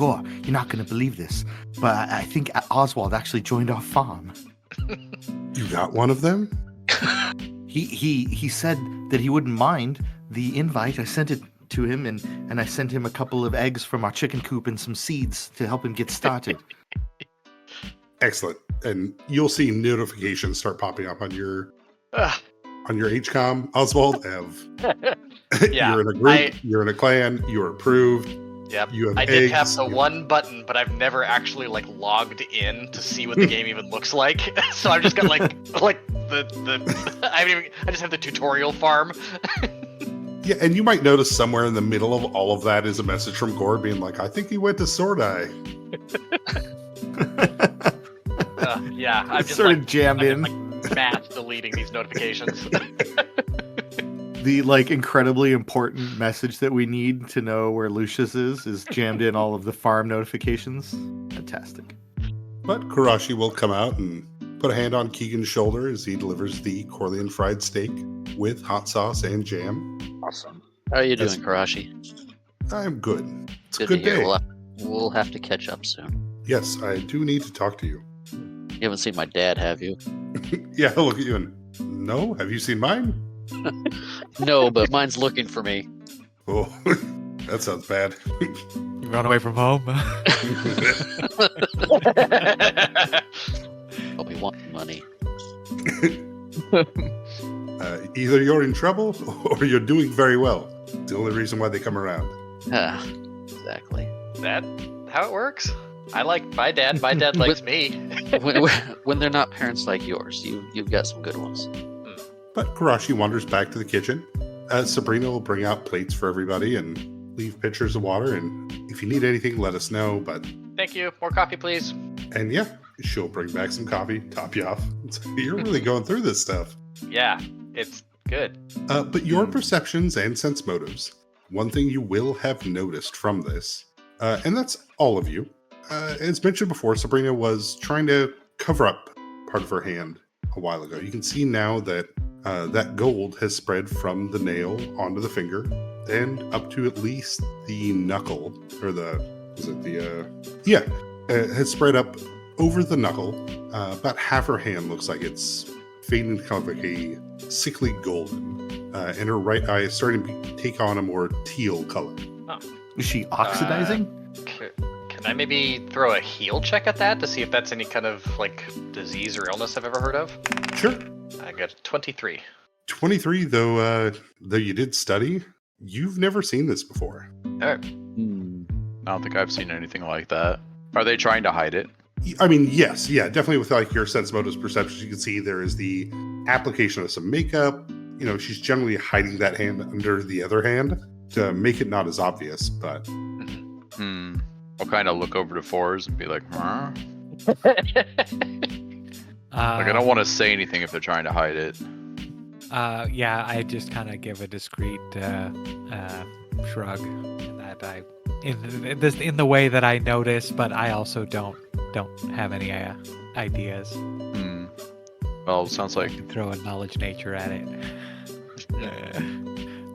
you're not going to believe this, but I think Oswald actually joined our farm. You got one of them? He said that he wouldn't mind the invite. I sent it to him, and I sent him a couple of eggs from our chicken coop and some seeds to help him get started. Excellent. And you'll see notifications start popping up on your HCOM. Oswald, Yeah, you're in a group, you're in a clan, you're approved. Yep. You have I did have eggs, the one button, but I've never actually logged in to see what the game even looks like. So I've just got the I just have the tutorial farm. Yeah, and you might notice somewhere in the middle of all of that is a message from Gore being like, I think he went to Sword Eye. Yeah, I've just sort of jammed in. Mass deleting these notifications. The incredibly important message that we need to know where Lucius is jammed in all of the farm notifications. Fantastic. But Karashi will come out and put a hand on Keegan's shoulder as he delivers the Corleone fried steak with hot sauce and jam. Awesome. How are you doing, Karashi? I'm good. It's a Good good to hear. day. We'll have to catch up soon. Yes, I do need to talk to you. You haven't seen my dad, have you? Yeah, he'll look at you and, no? Have you seen mine? No, but mine's looking for me. Oh, that sounds bad. You run away from home? But we want money. Either you're in trouble or you're doing very well. It's the only reason why they come around. Ah, exactly. That how it works? I like my dad. My dad likes me. When they're not parents like yours, you've got some good ones. But Karashi wanders back to the kitchen. Sabrina will bring out plates for everybody and leave pitchers of water. And if you need anything, let us know. But Thank you. More coffee, please. and yeah, she'll bring back some coffee, top you off. You're really going through this stuff. Yeah, it's good. But your perceptions and sense motives, one thing you will have noticed from this, and that's all of you. As mentioned before, Sabrina was trying to cover up part of her hand a while ago. You can see now that that gold has spread from the nail onto the finger and up to at least the knuckle, or has spread up over the knuckle. About half her hand looks like it's fading to kind of like a sickly golden, and her right eye is starting to take on a more teal color. Is she oxidizing? Can I maybe throw a heal check at that to see if that's any kind of disease or illness I've ever heard of? Sure. I got 23. 23, though you did study, you've never seen this before. All right. I don't think I've seen anything like that. Are they trying to hide it? I mean, yes, yeah, definitely with your sense motives perceptions, you can see there is the application of some makeup. You know, she's generally hiding that hand under the other hand to make it not as obvious, but... I'll kind of look over to Fours and be like, huh? I don't want to say anything if they're trying to hide it. Yeah, I just kind of give a discreet shrug, in that in the way that I notice, but I also don't have any ideas. Well, it sounds like I can throw a knowledge nature at it,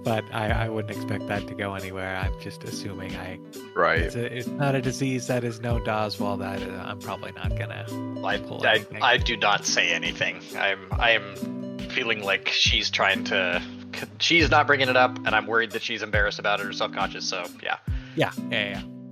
but I wouldn't expect that to go anywhere. I'm just assuming right. It's not a disease that is known to Oswald. I'm probably not gonna. I do not say anything. I am feeling like she's trying to she's not bringing it up, and I'm worried that she's embarrassed about it or self-conscious. So yeah.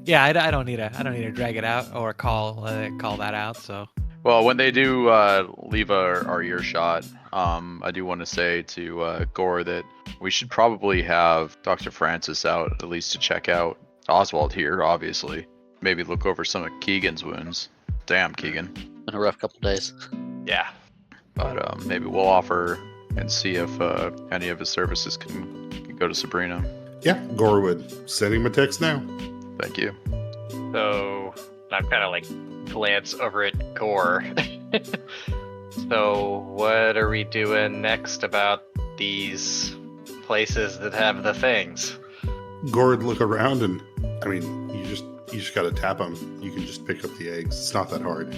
Yeah. I don't need to drag it out or call that out. So Well, when they do leave our earshot, I do want to say to Gore that we should probably have Dr. Francis out at least to check out Oswald here, obviously. Maybe look over some of Keegan's wounds. Damn, Keegan. Been a rough couple days. Yeah. But maybe we'll offer and see if any of his services can go to Sabrina. Yeah, Gore would. Send him a text now. Thank you. So I'm kind of like glance over at Gore. So what are we doing next about these places that have the things? Gore would look around and, I mean, you just gotta tap them. You can just pick up the eggs. It's not that hard.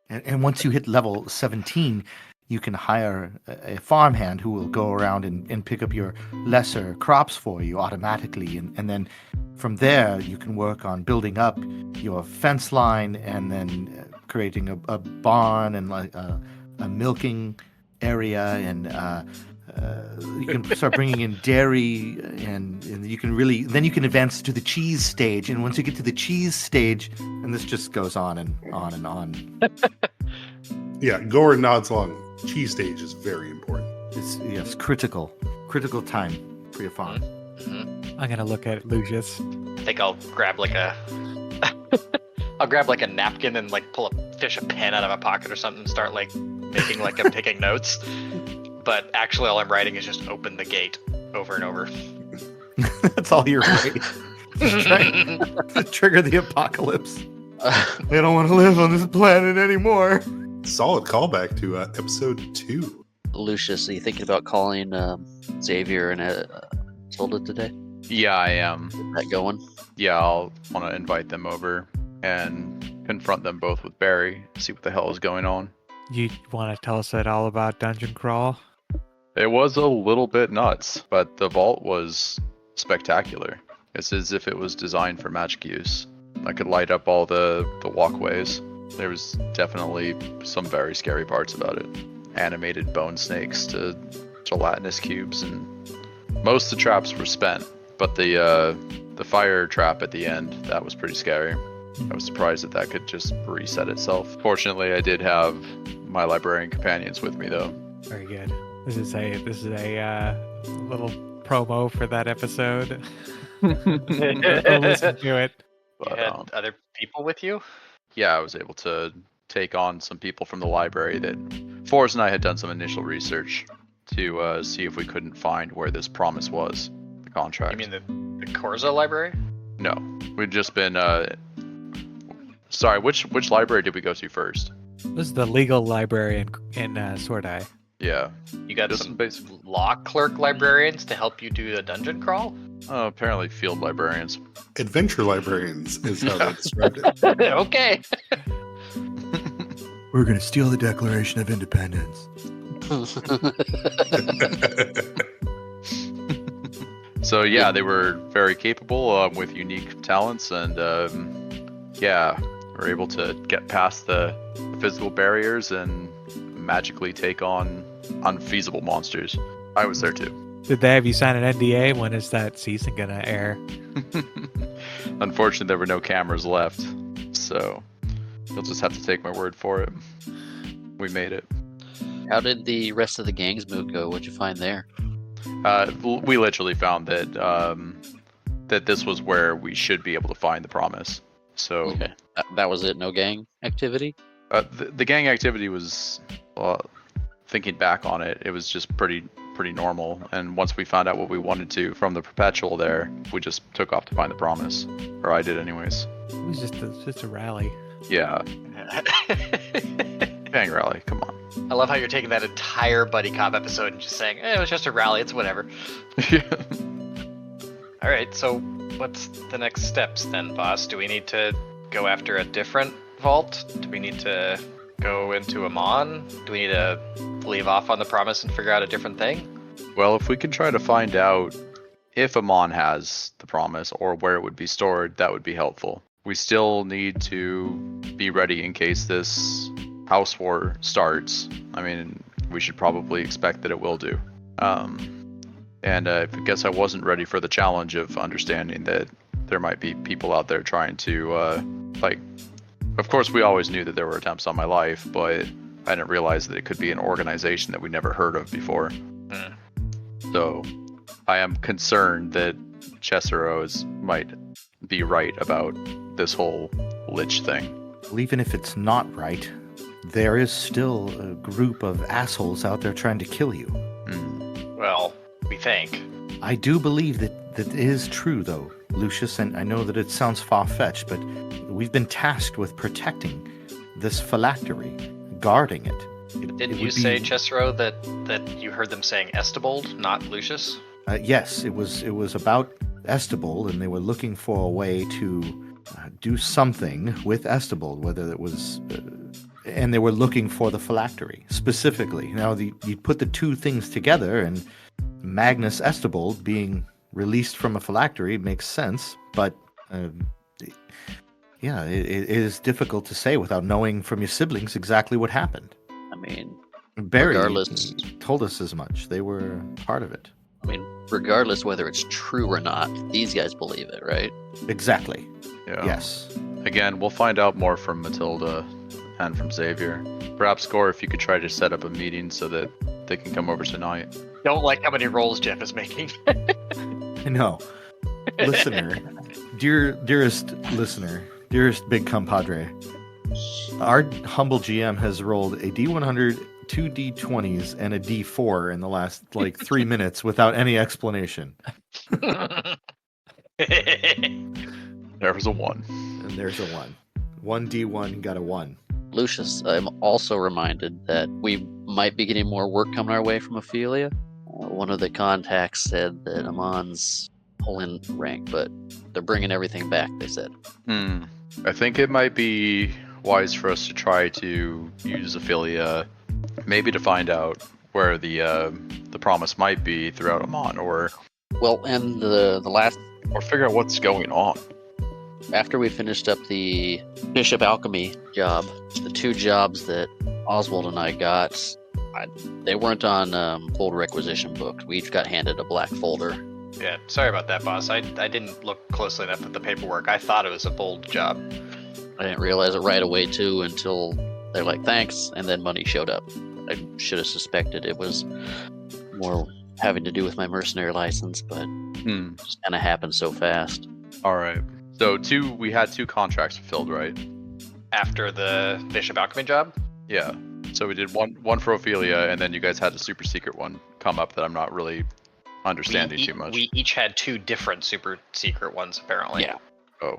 And once you hit level 17, you can hire a farmhand who will go around and pick up your lesser crops for you automatically. And then from there, you can work on building up your fence line and then creating a barn and like a milking area. And you can start bringing in dairy and you can then you can advance to the cheese stage. And once you get to the cheese stage, and this just goes on and on and on. Yeah, Gore nods along. Cheese stage is very important. It's critical time for your farm. Mm-hmm. I'm gonna look at Lucius. I think I'll grab like a napkin and like pull a pen out of my pocket or something and start like making like I'm taking notes. But actually all I'm writing is just open the gate over and over. That's all you're writing. Trying to trigger the apocalypse. They don't want to live on this planet anymore. Solid callback to episode 2. Lucius, are you thinking about calling Xavier and Tilda today? Yeah, I am. Get that going? Yeah, I'll want to invite them over and confront them both with Barry, see what the hell is going on. You want to tell us at all about Dungeon Crawl? It was a little bit nuts, but the vault was spectacular. It's as if it was designed for magic use. I could light up all the walkways. There was definitely some very scary parts about it. Animated bone snakes to gelatinous cubes, and most of the traps were spent, but the fire trap at the end, that was pretty scary. I was surprised that could just reset itself. Fortunately, I did have my librarian companions with me, though. Very good. This is a little promo for that episode. I'll listen to it. You But, had other people with you? yeah, I was able to take on some people from the library that Forrest and I had done some initial research to see if we couldn't find where this promise was, the contract. You mean the Corza library? No, we'd just been. Sorry, which library did we go to first? This is the legal library in Swordeye. Yeah, You got Just some basically- law clerk librarians to help you do a dungeon crawl? apparently field librarians. Adventure librarians is how they described it. Okay. We're going to steal the Declaration of Independence. So yeah, they were very capable with unique talents, and yeah, were able to get past the physical barriers and magically take on unfeasible monsters. I was there too. Did they have you sign an NDA? When is that season gonna air? Unfortunately, there were no cameras left, so you'll just have to take my word for it. We made it. How did the rest of the gang's move go? What'd you find there? We literally found that that this was where we should be able to find the promise. So Okay. That was it? No gang activity? the gang activity was, thinking back on it, it was just pretty normal. And once we found out what we wanted to from the perpetual there, we just took off to find the promise, or I did anyways. It was just a rally. Yeah, gang rally. Come on. I love how you're taking that entire Buddy Cop episode and just saying, it was just a rally, it's whatever. Alright, so what's the next steps then, boss? Do we need to go after a different vault? Do we need to go into Amon? Do we need to leave off on the promise and figure out a different thing? Well, if we can try to find out if Amon has the promise or where it would be stored, that would be helpful. We still need to be ready in case this house war starts. I mean, we should probably expect that it will do. And I guess I wasn't ready for the challenge of understanding that there might be people out there trying to, of course, we always knew that there were attempts on my life, but I didn't realize that it could be an organization that we never heard of before. So I am concerned that Caesero might be right about this whole lich thing. Well, even if it's not right, there is still a group of assholes out there trying to kill you. Well, we think. I do believe that it is true, though, Lucius, and I know that it sounds far-fetched, but we've been tasked with protecting this phylactery, guarding it. Didn't you say, Caesero, that you heard them saying Estibold, not Lucius? Yes, it was about Estibold, and they were looking for a way to do something with Estibold, whether it was... and they were looking for the phylactery, specifically. Now, you put the two things together, and Magnus Estibold being released from a phylactery makes sense, but yeah, it is difficult to say without knowing from your siblings exactly what happened. I mean, Barry regardless, told us as much. They were part of it. I mean, regardless whether it's true or not, these guys believe it, right? Exactly. Yeah. Yes. Again, we'll find out more from Matilda and from Xavier. Perhaps, Gore, if you could try to set up a meeting so that they can come over tonight. Don't like how many rolls Jeff is making. No. Listener, dearest listener, dearest big compadre, our humble GM has rolled a D100, 2 D20s, and a D4 in the last, 3 minutes without any explanation. There was a 1. And there's a 1. 1 D1 got a 1. Lucius, I'm also reminded that we might be getting more work coming our way from Ophelia. One of the contacts said that Amon's pulling rank, but they're bringing everything back, they said. I think it might be wise for us to try to use Ophelia, maybe to find out where the promise might be throughout Amon, or and the last, or figure out what's going on. after we finished up the Bishop Alchemy job, the 2 jobs that Oswald and I got, they weren't on bold requisition books. We each got handed a black folder. Yeah, sorry about that, boss. I didn't look closely enough at the paperwork. I thought it was a bold job. I didn't realize it right away, too, until they're like, thanks, and then money showed up. I should have suspected it was more having to do with my mercenary license, but it just kind of happened so fast. All right. So we had 2 contracts fulfilled, right? After the Bishop Alchemy job? Yeah. So we did one for Ophelia, and then you guys had a super secret one come up that I'm not really understanding too much. We each had 2 different super secret ones, apparently. Yeah. Oh.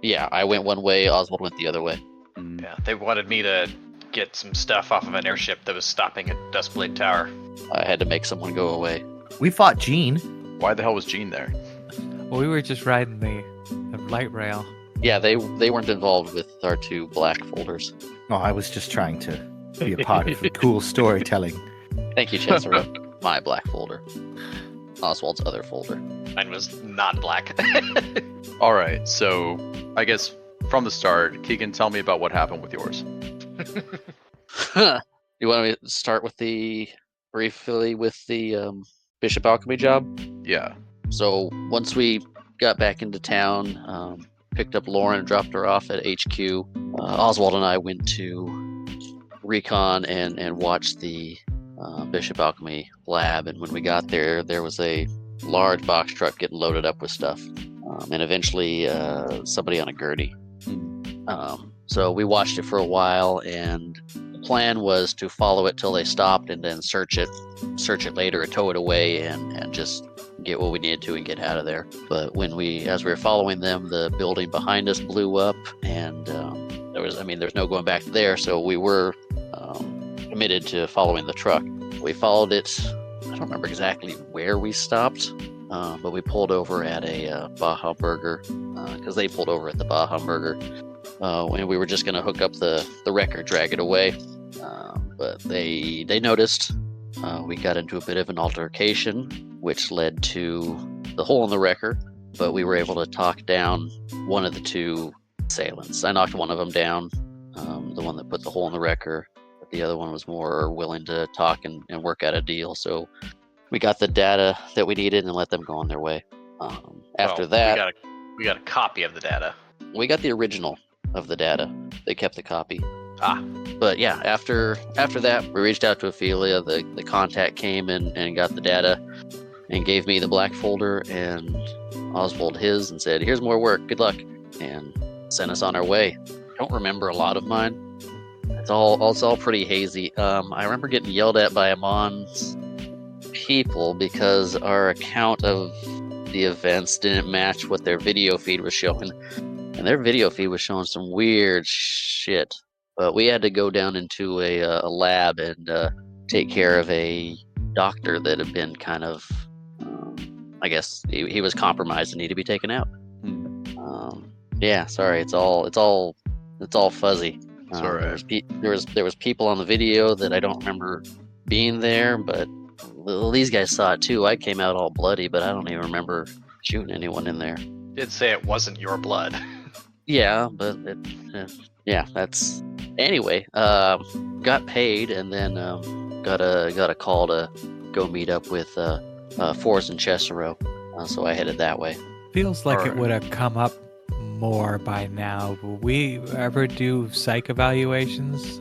Yeah, I went one way, Oswald went the other way. Yeah, they wanted me to get some stuff off of an airship that was stopping at Dustblade Tower. I had to make someone go away. We fought Gene. Why the hell was Gene there? Well, we were just riding the light rail. Yeah, they weren't involved with our 2 black folders. Oh, I was just trying to be a part of the cool storytelling. Thank you, Chancellor. My black folder. Oswald's other folder. Mine was not black. All right. So I guess from the start, Keegan, tell me about what happened with yours. You want me to start with briefly with the Bishop Alchemy job? Yeah. So once we got back into town, picked up Lauren, dropped her off at HQ, Oswald and I went to recon and watched the Bishop Alchemy lab. And when we got there, there was a large box truck getting loaded up with stuff. And eventually somebody on a gurney. So we watched it for a while, and the plan was to follow it till they stopped and then search it later, or tow it away and just get what we needed to and get out of there. But as we were following them, the building behind us blew up, and there's no going back there, so we were committed to following the truck. We followed it. I don't remember exactly where we stopped, but we pulled over at a Baja Burger, because they pulled over at the Baja Burger. And we were just going to hook up the wrecker, drag it away. But they noticed. We got into a bit of an altercation, which led to the hole in the wrecker. But we were able to talk down one of the 2 assailants. I knocked one of them down, the one that put the hole in the wrecker. But the other one was more willing to talk and work out a deal. So we got the data that we needed and let them go on their way. After Well, that, we got a copy of the data. we got the original of the data. They kept the copy. Ah. But yeah, after that, we reached out to Ophelia. The contact came and got the data and gave me the black folder and Oswald his and said, "Here's more work. Good luck," and sent us on our way. Don't remember a lot of mine. It's all pretty hazy. I remember getting yelled at by Amon's people because our account of the events didn't match what their video feed was showing, and their video feed was showing some weird shit. But we had to go down into a lab and take care of a doctor that had been kind of, I guess he was compromised and needed to be taken out. Yeah, sorry, it's all fuzzy. It's all right. There was people on the video that I don't remember being there, but well, these guys saw it too. I came out all bloody, but I don't even remember shooting anyone in there. Did say it wasn't your blood. Yeah, but that's anyway. Got paid and then got a call to go meet up with Forrest and Caesero. So I headed that way. Feels like it Alright. would have come up more by now. Will we ever do psych evaluations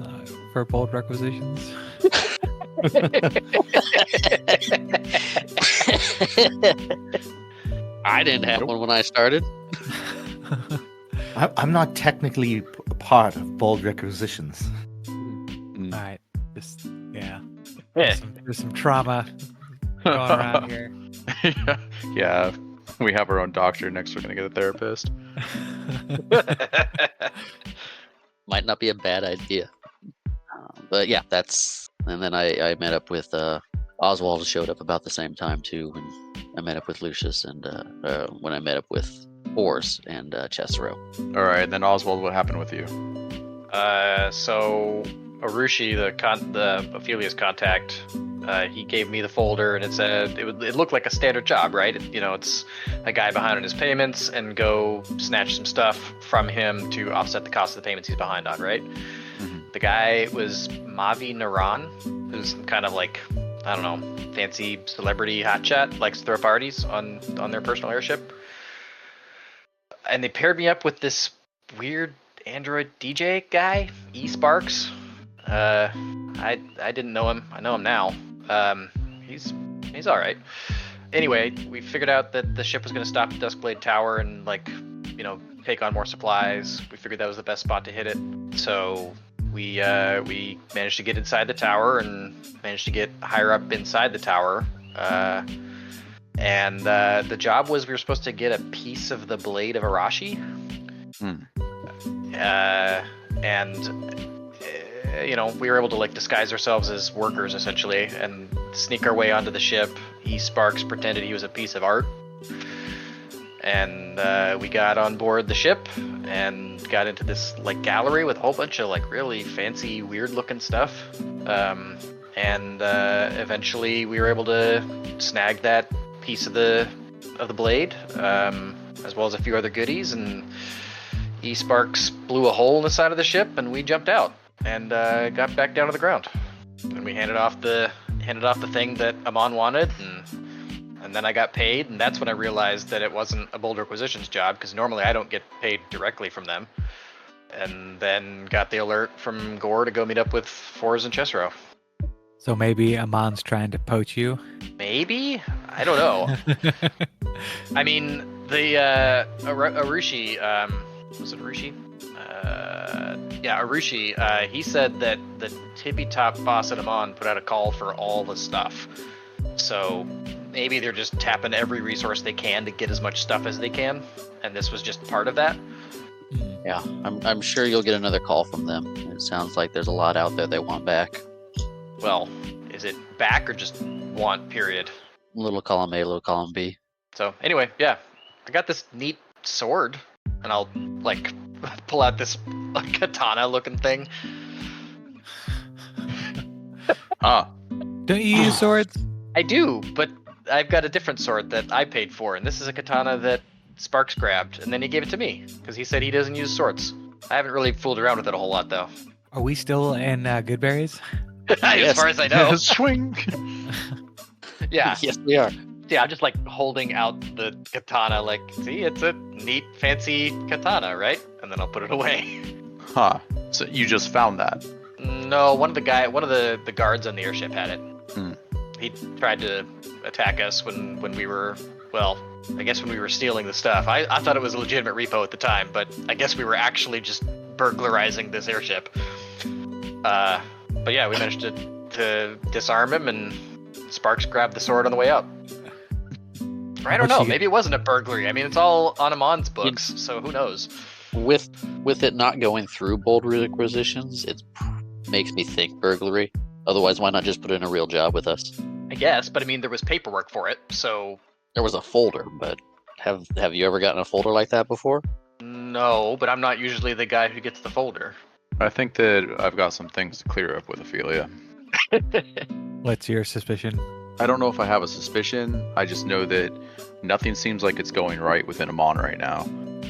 for bold requisitions? I didn't have one when I started. I'm not technically a part of bold requisitions. All right, just yeah. Yeah. There's some trauma going around here. Yeah, we have our own doctor. Next, we're gonna get a therapist. Might not be a bad idea. But yeah, that's. And then I met up with Oswald. Showed up about the same time too, and I met up with Lucius, and when I met up with Forrest and Caesero. All right, then Oswald, what happened with you? So Arushi, the Ophelia's contact, he gave me the folder, and it said it looked like a standard job, right? It's a guy behind on his payments, and go snatch some stuff from him to offset the cost of the payments he's behind on, right? Mhm. The guy was Mavi Naran, who's kind of like, I don't know, fancy celebrity hotshot, likes to throw parties on their personal airship. And they paired me up with this weird Android DJ guy, E Sparks. I didn't know him. I know him now. He's all right. Anyway, we figured out that the ship was going to stop at Duskblade Tower and take on more supplies. We figured that was the best spot to hit it. So we managed to get inside the tower and managed to get higher up inside the tower. And the job was we were supposed to get a piece of the blade of Arashi. We were able to disguise ourselves as workers essentially and sneak our way onto the ship. E Sparks pretended he was a piece of art. And we got on board the ship and got into this gallery with a whole bunch of really fancy, weird looking stuff. And eventually we were able to snag that piece of the blade, as well as a few other goodies, and E Sparks blew a hole in the side of the ship, and we jumped out and got back down to the ground. And we handed off the thing that Amon wanted, and then I got paid, and that's when I realized that it wasn't a bold requisitions job, because normally I don't get paid directly from them. And then got the alert from Gore to go meet up with Forrest and Caesero. So maybe Amon's trying to poach you? Maybe? I don't know. I mean, the Arushi, was it Arushi? Yeah, Arushi, he said that the tippy-top boss at Amon put out a call for all the stuff. So maybe they're just tapping every resource they can to get as much stuff as they can, and this was just part of that. Yeah, I'm sure you'll get another call from them. It sounds like there's a lot out there they want back. Well, is it back or just want, period? Little column A, little column B. So anyway, yeah, I got this neat sword, and I'll pull out this katana looking thing. Don't you use swords? I do, but I've got a different sword that I paid for, and this is a katana that Sparks grabbed, and then he gave it to me because he said he doesn't use swords. I haven't really fooled around with it a whole lot, though. Are we still in Goodberries? As far as I know. Swing. Yeah, Yes, we are. yeah. I'm just like holding out the katana, like, see, it's a neat, fancy katana, right? And then I'll put it away. Huh. So you just found that. No, one of the guards on the airship had it. Hmm. He tried to attack us when we were, well, I guess when we were stealing the stuff. I thought it was a legitimate repo at the time, but I guess we were actually just burglarizing this airship. But yeah, we managed to disarm him, and Sparks grabbed the sword on the way out. Or I don't know, maybe it wasn't a burglary. I mean, it's all on Amon's books, so who knows? With it not going through bold requisitions, it makes me think burglary. Otherwise, why not just put in a real job with us? I guess, but I mean, there was paperwork for it, so... There was a folder, but have you ever gotten a folder like that before? No, but I'm not usually the guy who gets the folder. I think that I've got some things to clear up with Ophelia. What's your suspicion? I don't know if I have a suspicion. I just know that nothing seems like it's going right within Amon right now.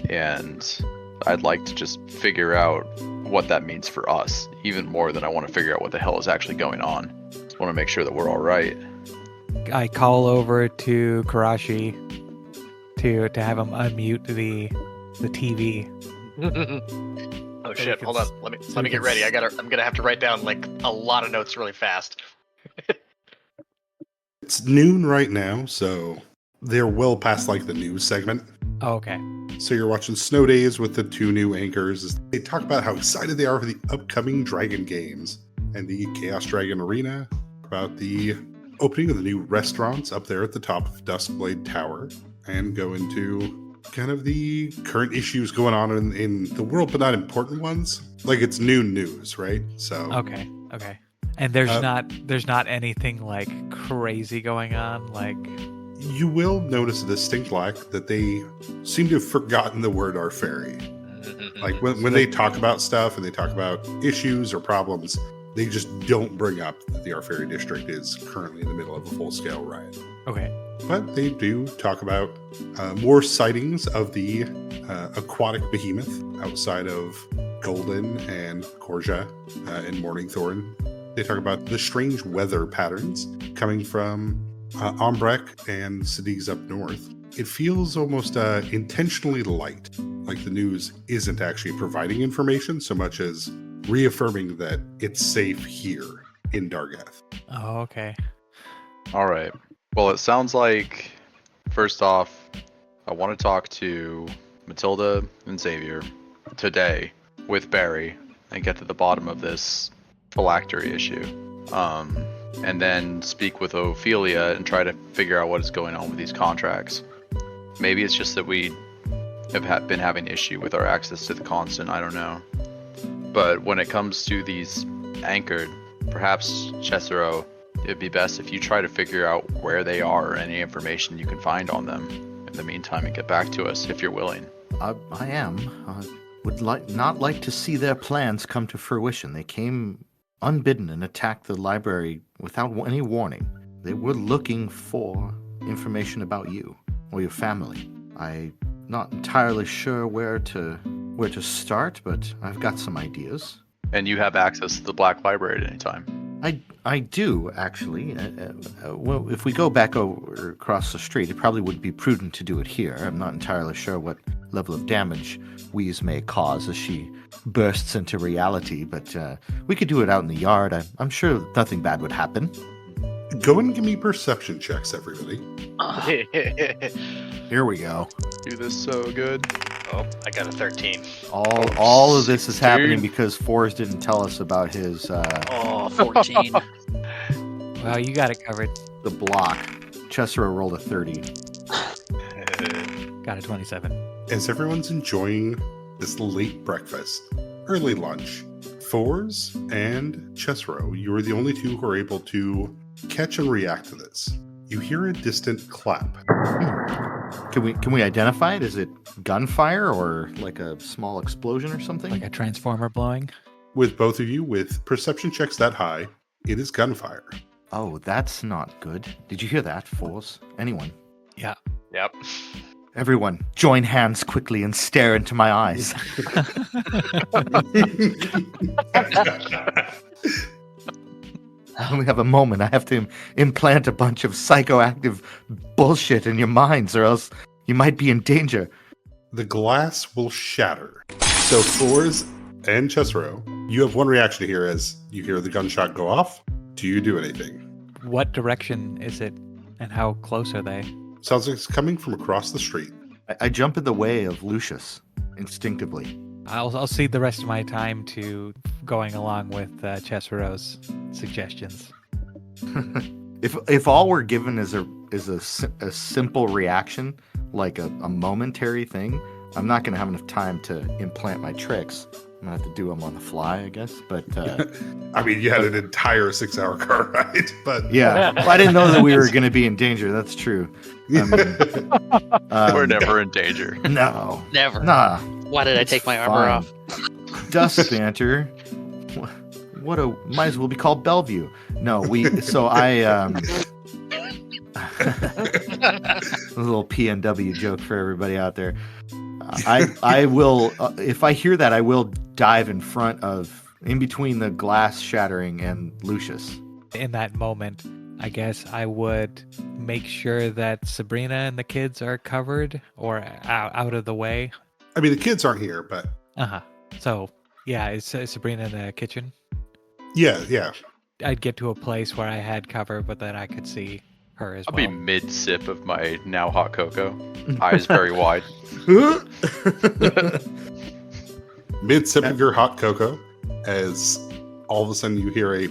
And I'd like to just figure out what that means for us, even more than I want to figure out what the hell is actually going on. Just want to make sure that we're all right. I call over to Karashi to have him unmute the TV. Oh shit! Hold on. Let me get ready. I'm gonna have to write down like a lot of notes really fast. It's noon right now, so they're well past like the news segment. Oh, okay. So you're watching Snow Days with the two new anchors as they talk about how excited they are for the upcoming Dragon games and the Chaos Dragon Arena, about the opening of the new restaurants up there at the top of Duskblade Tower, and go into kind of the current issues going on in the world, but not important ones. Like, it's noon news, right? So Okay. And there's not anything like crazy going on, like... you will notice a distinct lack that they seem to have forgotten the word Arferi. Like when they talk about stuff and they talk about issues or problems, they just don't bring up that the Arferi district is currently in the middle of a full-scale riot. Okay. But they do talk about more sightings of the aquatic behemoth outside of Golden and Korja and Morningthorn. They talk about the strange weather patterns coming from Ombrek and cities up north. It feels almost intentionally light, like the news isn't actually providing information so much as reaffirming that it's safe here in Dargath. Oh, okay. All right. Well, it sounds like, first off, I want to talk to Matilda and Xavier today with Barry and get to the bottom of this phylactery issue. And then speak with Ophelia and try to figure out what is going on with these contracts. Maybe it's just that we have been having issue with our access to the constant, I don't know. But when it comes to these anchored, perhaps Caesero, it'd be best if you try to figure out where they are or any information you can find on them in the meantime and get back to us if you're willing. I am. Would not like to see their plans come to fruition. They came unbidden and attacked the library without any warning. They were looking for information about you or your family. I'm not entirely sure where to start, but I've got some ideas. And you have access to the Black Library at any time. I do, actually. Well, if we go back over across the street, it probably would be prudent to do it here. I'm not entirely sure what level of damage Wheeze may cause as she bursts into reality, but we could do it out in the yard. I'm sure nothing bad would happen. Go and give me perception checks, everybody. Here we go. Do this so good. Oh, I got a 13. All of this is happening because Forrest didn't tell us about his 14. Well, you got it covered. the block. Chesero rolled a 30. Got a 27. As everyone's enjoying this late breakfast, early lunch, Fours and Chesero, you are the only two who are able to catch and react to this. You hear a distant clap. Can we identify it? Is it gunfire or like a small explosion or something? Like a transformer blowing? With both of you, with perception checks that high, it is gunfire. Oh, that's not good. Did you hear that, Fours? Anyone? Yeah. Yep. Everyone, join hands quickly and stare into my eyes. I only have a moment. I have to implant a bunch of psychoactive bullshit in your minds, or else you might be in danger. The glass will shatter. So Fours and Cesaro, you have one reaction here as you hear the gunshot go off. Do you do anything? What direction is it, and how close are they? Sounds like it's coming from across the street. I jump in the way of Lucius instinctively. I'll cede the rest of my time to going along with Cesaro's suggestions. If all we're given is a simple reaction, like a momentary thing, I'm not going to have enough time to implant my tricks. I'm going to have to do them on the fly, I guess. But I mean, you had an entire 6-hour car ride, but yeah, well, I didn't know that we were going to be in danger. That's true. I mean, We're never in danger. No, Never. nah. Why did I It's take my armor fine. off? Dust banter. What a might as well be called Bellevue. No, so I a little PNW joke for everybody out there. I will if I hear that, I will dive in between the glass shattering and Lucius. In that moment, I guess I would make sure that Sabrina and the kids are covered or out of the way. I mean, the kids aren't here, but So, yeah, is Sabrina in the kitchen? yeah. I'd get to a place where I had cover, but that I could see her as I'll well. be mid-sip of my now hot cocoa. Eyes very wide. Mid-sip of your hot cocoa, as all of a sudden you hear a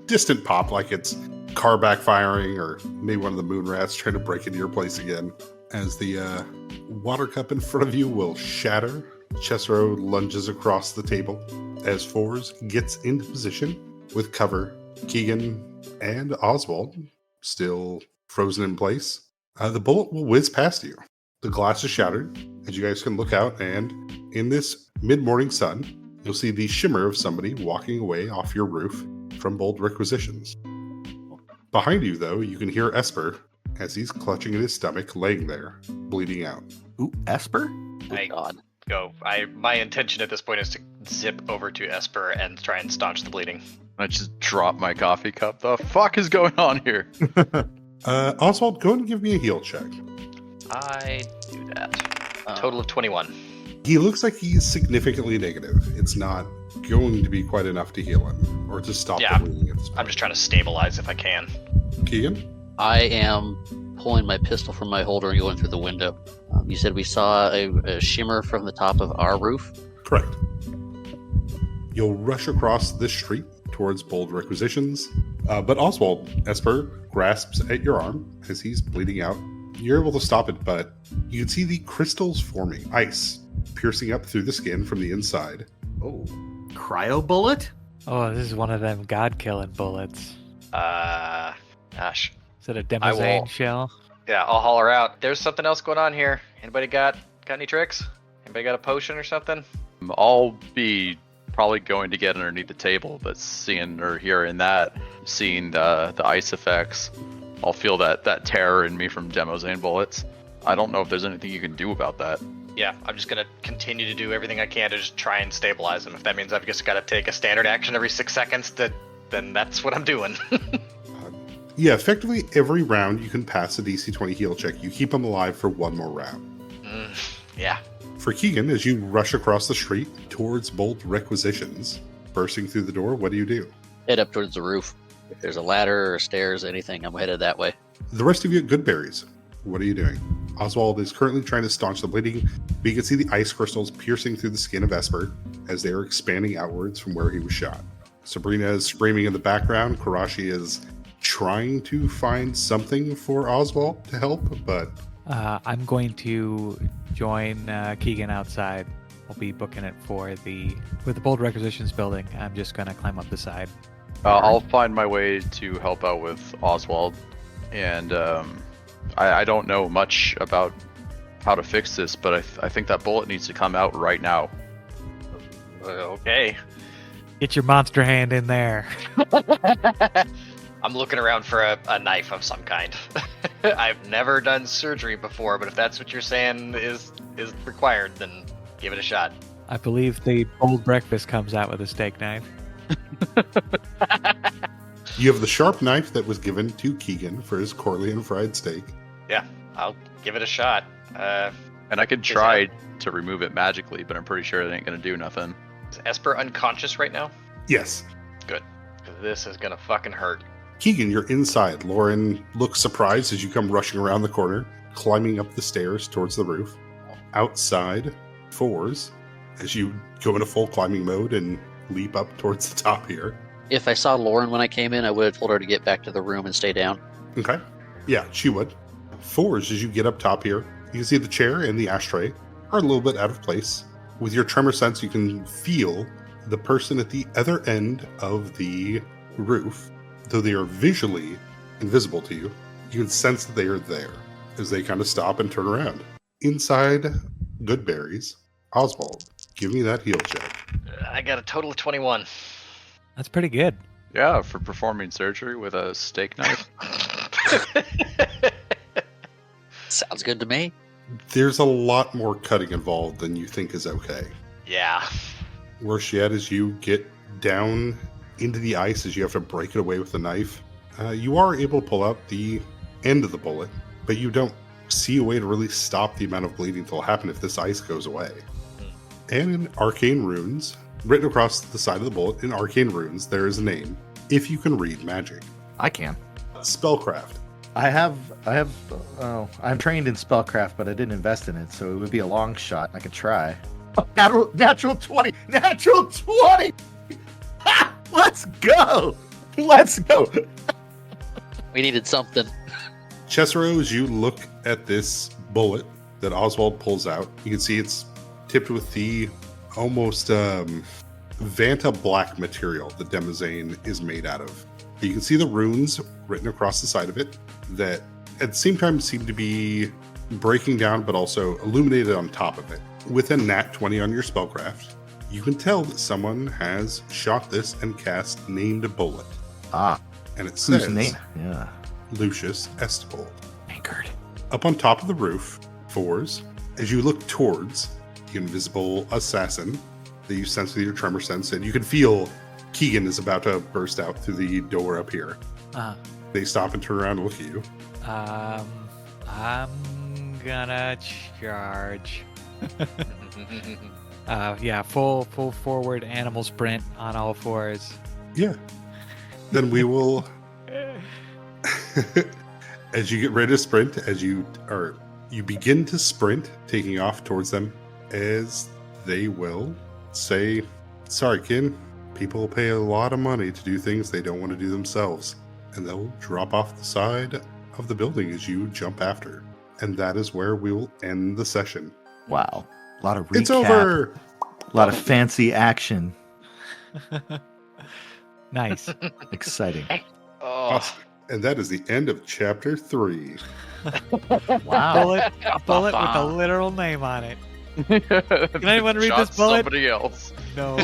distant pop, like it's car backfiring or maybe one of the moon rats trying to break into your place again. As the water cup in front of you will shatter, Cesaro lunges across the table as Fours gets into position with cover. Keegan and Oswald still frozen in place. The bullet will whiz past you. The glass is shattered as you guys can look out, and in this mid-morning sun, you'll see the shimmer of somebody walking away off your roof from Bold Requisitions. Behind you, though, you can hear Esper as he's clutching at his stomach, laying there, bleeding out. Ooh, Esper? I God. go. My intention at this point is to zip over to Esper and try and staunch the bleeding. I just drop my coffee cup. The fuck is going on here? Oswald, go and give me a heal check. I do that. Total of 21. He looks like he's significantly negative. It's not going to be quite enough to heal him or to stop Yeah, the bleeding at this point. I'm just trying to stabilize if I can. Keegan? I am pulling my pistol from my holder and going through the window. You said we saw a shimmer from the top of our roof? Correct. You'll rush across this street towards Bold Requisitions, but Oswald, Esper grasps at your arm as he's bleeding out. You're able to stop it, but you can see the crystals forming, ice piercing up through the skin from the inside. Oh, cryo bullet? Oh, this is one of them god-killing bullets. Gosh. Is it a I will- demosane shell? Yeah, I'll holler out. There's something else going on here. Anybody got any tricks? Anybody got a potion or something? I'll be probably going to get underneath the table, but seeing or hearing that, seeing the ice effects, I'll feel that terror in me from Demosane bullets. I don't know if there's anything you can do about that. Yeah, I'm just gonna continue to do everything I can to just try and stabilize him. If that means I've just got to take a standard action every 6 seconds, then that's what I'm doing. Yeah, effectively every round you can pass a DC 20 heal check. You keep him alive for one more round. Yeah. For Keegan, as you rush across the street towards Bold Requisitions, bursting through the door, what do you do? Head up towards the roof. If there's a ladder or stairs, anything, I'm headed that way. The rest of you at Goodberries, what are you doing? Oswald is currently trying to staunch the bleeding, but you can see the ice crystals piercing through the skin of Esper as they are expanding outwards from where he was shot. Sabrina is screaming in the background. Karashi is trying to find something for Oswald to help, but I'm going to join Keegan outside. I'll be booking it with the Bold Requisitions building. I'm just going to climb up the side. I'll find my way to help out with Oswald, and I don't know much about how to fix this, but I think that bullet needs to come out right now. Okay. Get your monster hand in there. I'm looking around for a knife of some kind. I've never done surgery before, but if that's what you're saying is required, then give it a shot. I believe the Bold Breakfast comes out with a steak knife. You have the sharp knife that was given to Keegan for his Corleone fried steak. Yeah, I'll give it a shot. And I could try to remove it magically, but I'm pretty sure it ain't gonna do nothing. Is Esper unconscious right now? Yes. Good. 'Cause this is gonna fucking hurt. Keegan, you're inside. Lauren looks surprised as you come rushing around the corner, climbing up the stairs towards the roof. Outside, Fours, as you go into full climbing mode and leap up towards the top here. If I saw Lauren when I came in, I would have told her to get back to the room and stay down. Okay. Yeah, she would. Fours, as you get up top here, you can see the chair and the ashtray are a little bit out of place. With your tremor sense, you can feel the person at the other end of the roof. Though they are visually invisible to you, you can sense that they are there as they kind of stop and turn around. Inside Goodberries, Oswald, give me that heal check. I got a total of 21. That's pretty good. Yeah, for performing surgery with a steak knife. Sounds good to me. There's a lot more cutting involved than you think is okay. Yeah. Worse yet, as you get down into the ice, as you have to break it away with the knife, you are able to pull out the end of the bullet, but you don't see a way to really stop the amount of bleeding that will happen if this ice goes away. And in arcane runes, written across the side of the bullet, in arcane runes, there is a name, if you can read magic. I can. Spellcraft. I'm trained in spellcraft, but I didn't invest in it, so it would be a long shot. I could try. Oh, natural 20! Natural 20! Ha! Let's go! Let's go! We needed something. Caesero, as you look at this bullet that Oswald pulls out, you can see it's tipped with the almost Vanta black material that Demazane is made out of. You can see the runes written across the side of it that at the same time seem to be breaking down but also illuminated on top of it. With a nat 20 on your spellcraft, you can tell that someone has shot this and cast named bullet. Ah, And it says whose name? Yeah. Lucius Estvold. Anchored. Up on top of the roof, Fours, as you look towards the invisible assassin that you sense with your tremor sense, and you can feel Keegan is about to burst out through the door up here. They stop and turn around and look at you. I'm gonna charge. Yeah, full forward animal sprint on all fours. Yeah. Then we will, as you get ready to sprint, as you begin to sprint, taking off towards them, as they will say, "Sorry, kid. People pay a lot of money to do things they don't want to do themselves." And they'll drop off the side of the building as you jump after. And that is where we will end the session. Wow. A lot of recap. It's over! A lot of fancy action. Nice. Exciting. Oh, Awesome. And that is the end of chapter 3. Wow. A bullet with a literal name on it. Can anyone read this bullet? Somebody else. No.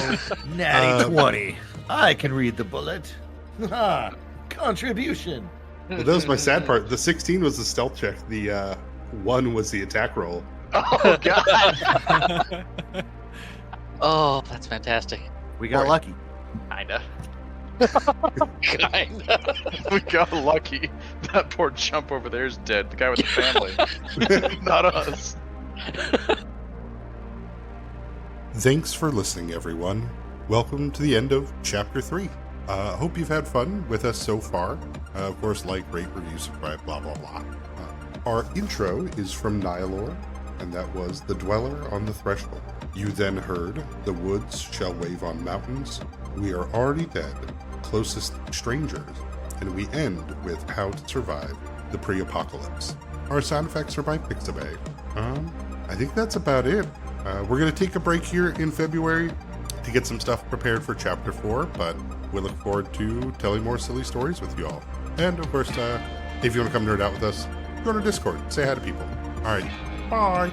Natty 20. I can read the bullet. Ha! Contribution. Well, that was my sad part. The 16 was the stealth check. The 1 was the attack roll. oh God. Oh, that's fantastic. We got lucky. Kinda. Kinda. We got lucky. That poor chump over there is dead. The guy with the family. Not us. Thanks for listening, everyone. Welcome to the end of chapter 3. Hope you've had fun with us so far. Of course, like, rate, review, subscribe, blah, blah, blah. Our intro is from Nihilor, and that was The Dweller on the Threshold. You then heard The Woods Shall Wave on Mountains, We Are Already Dead, Closest Strangers, and we end with How to Survive the Pre-Apocalypse. Our sound effects are by Pixabay. I think that's about it. We're going to take a break here in February to get some stuff prepared for Chapter 4, but we look forward to telling more silly stories with you all. And, of course, if you want to come nerd out with us, go to Discord, say hi to people. All right, bye!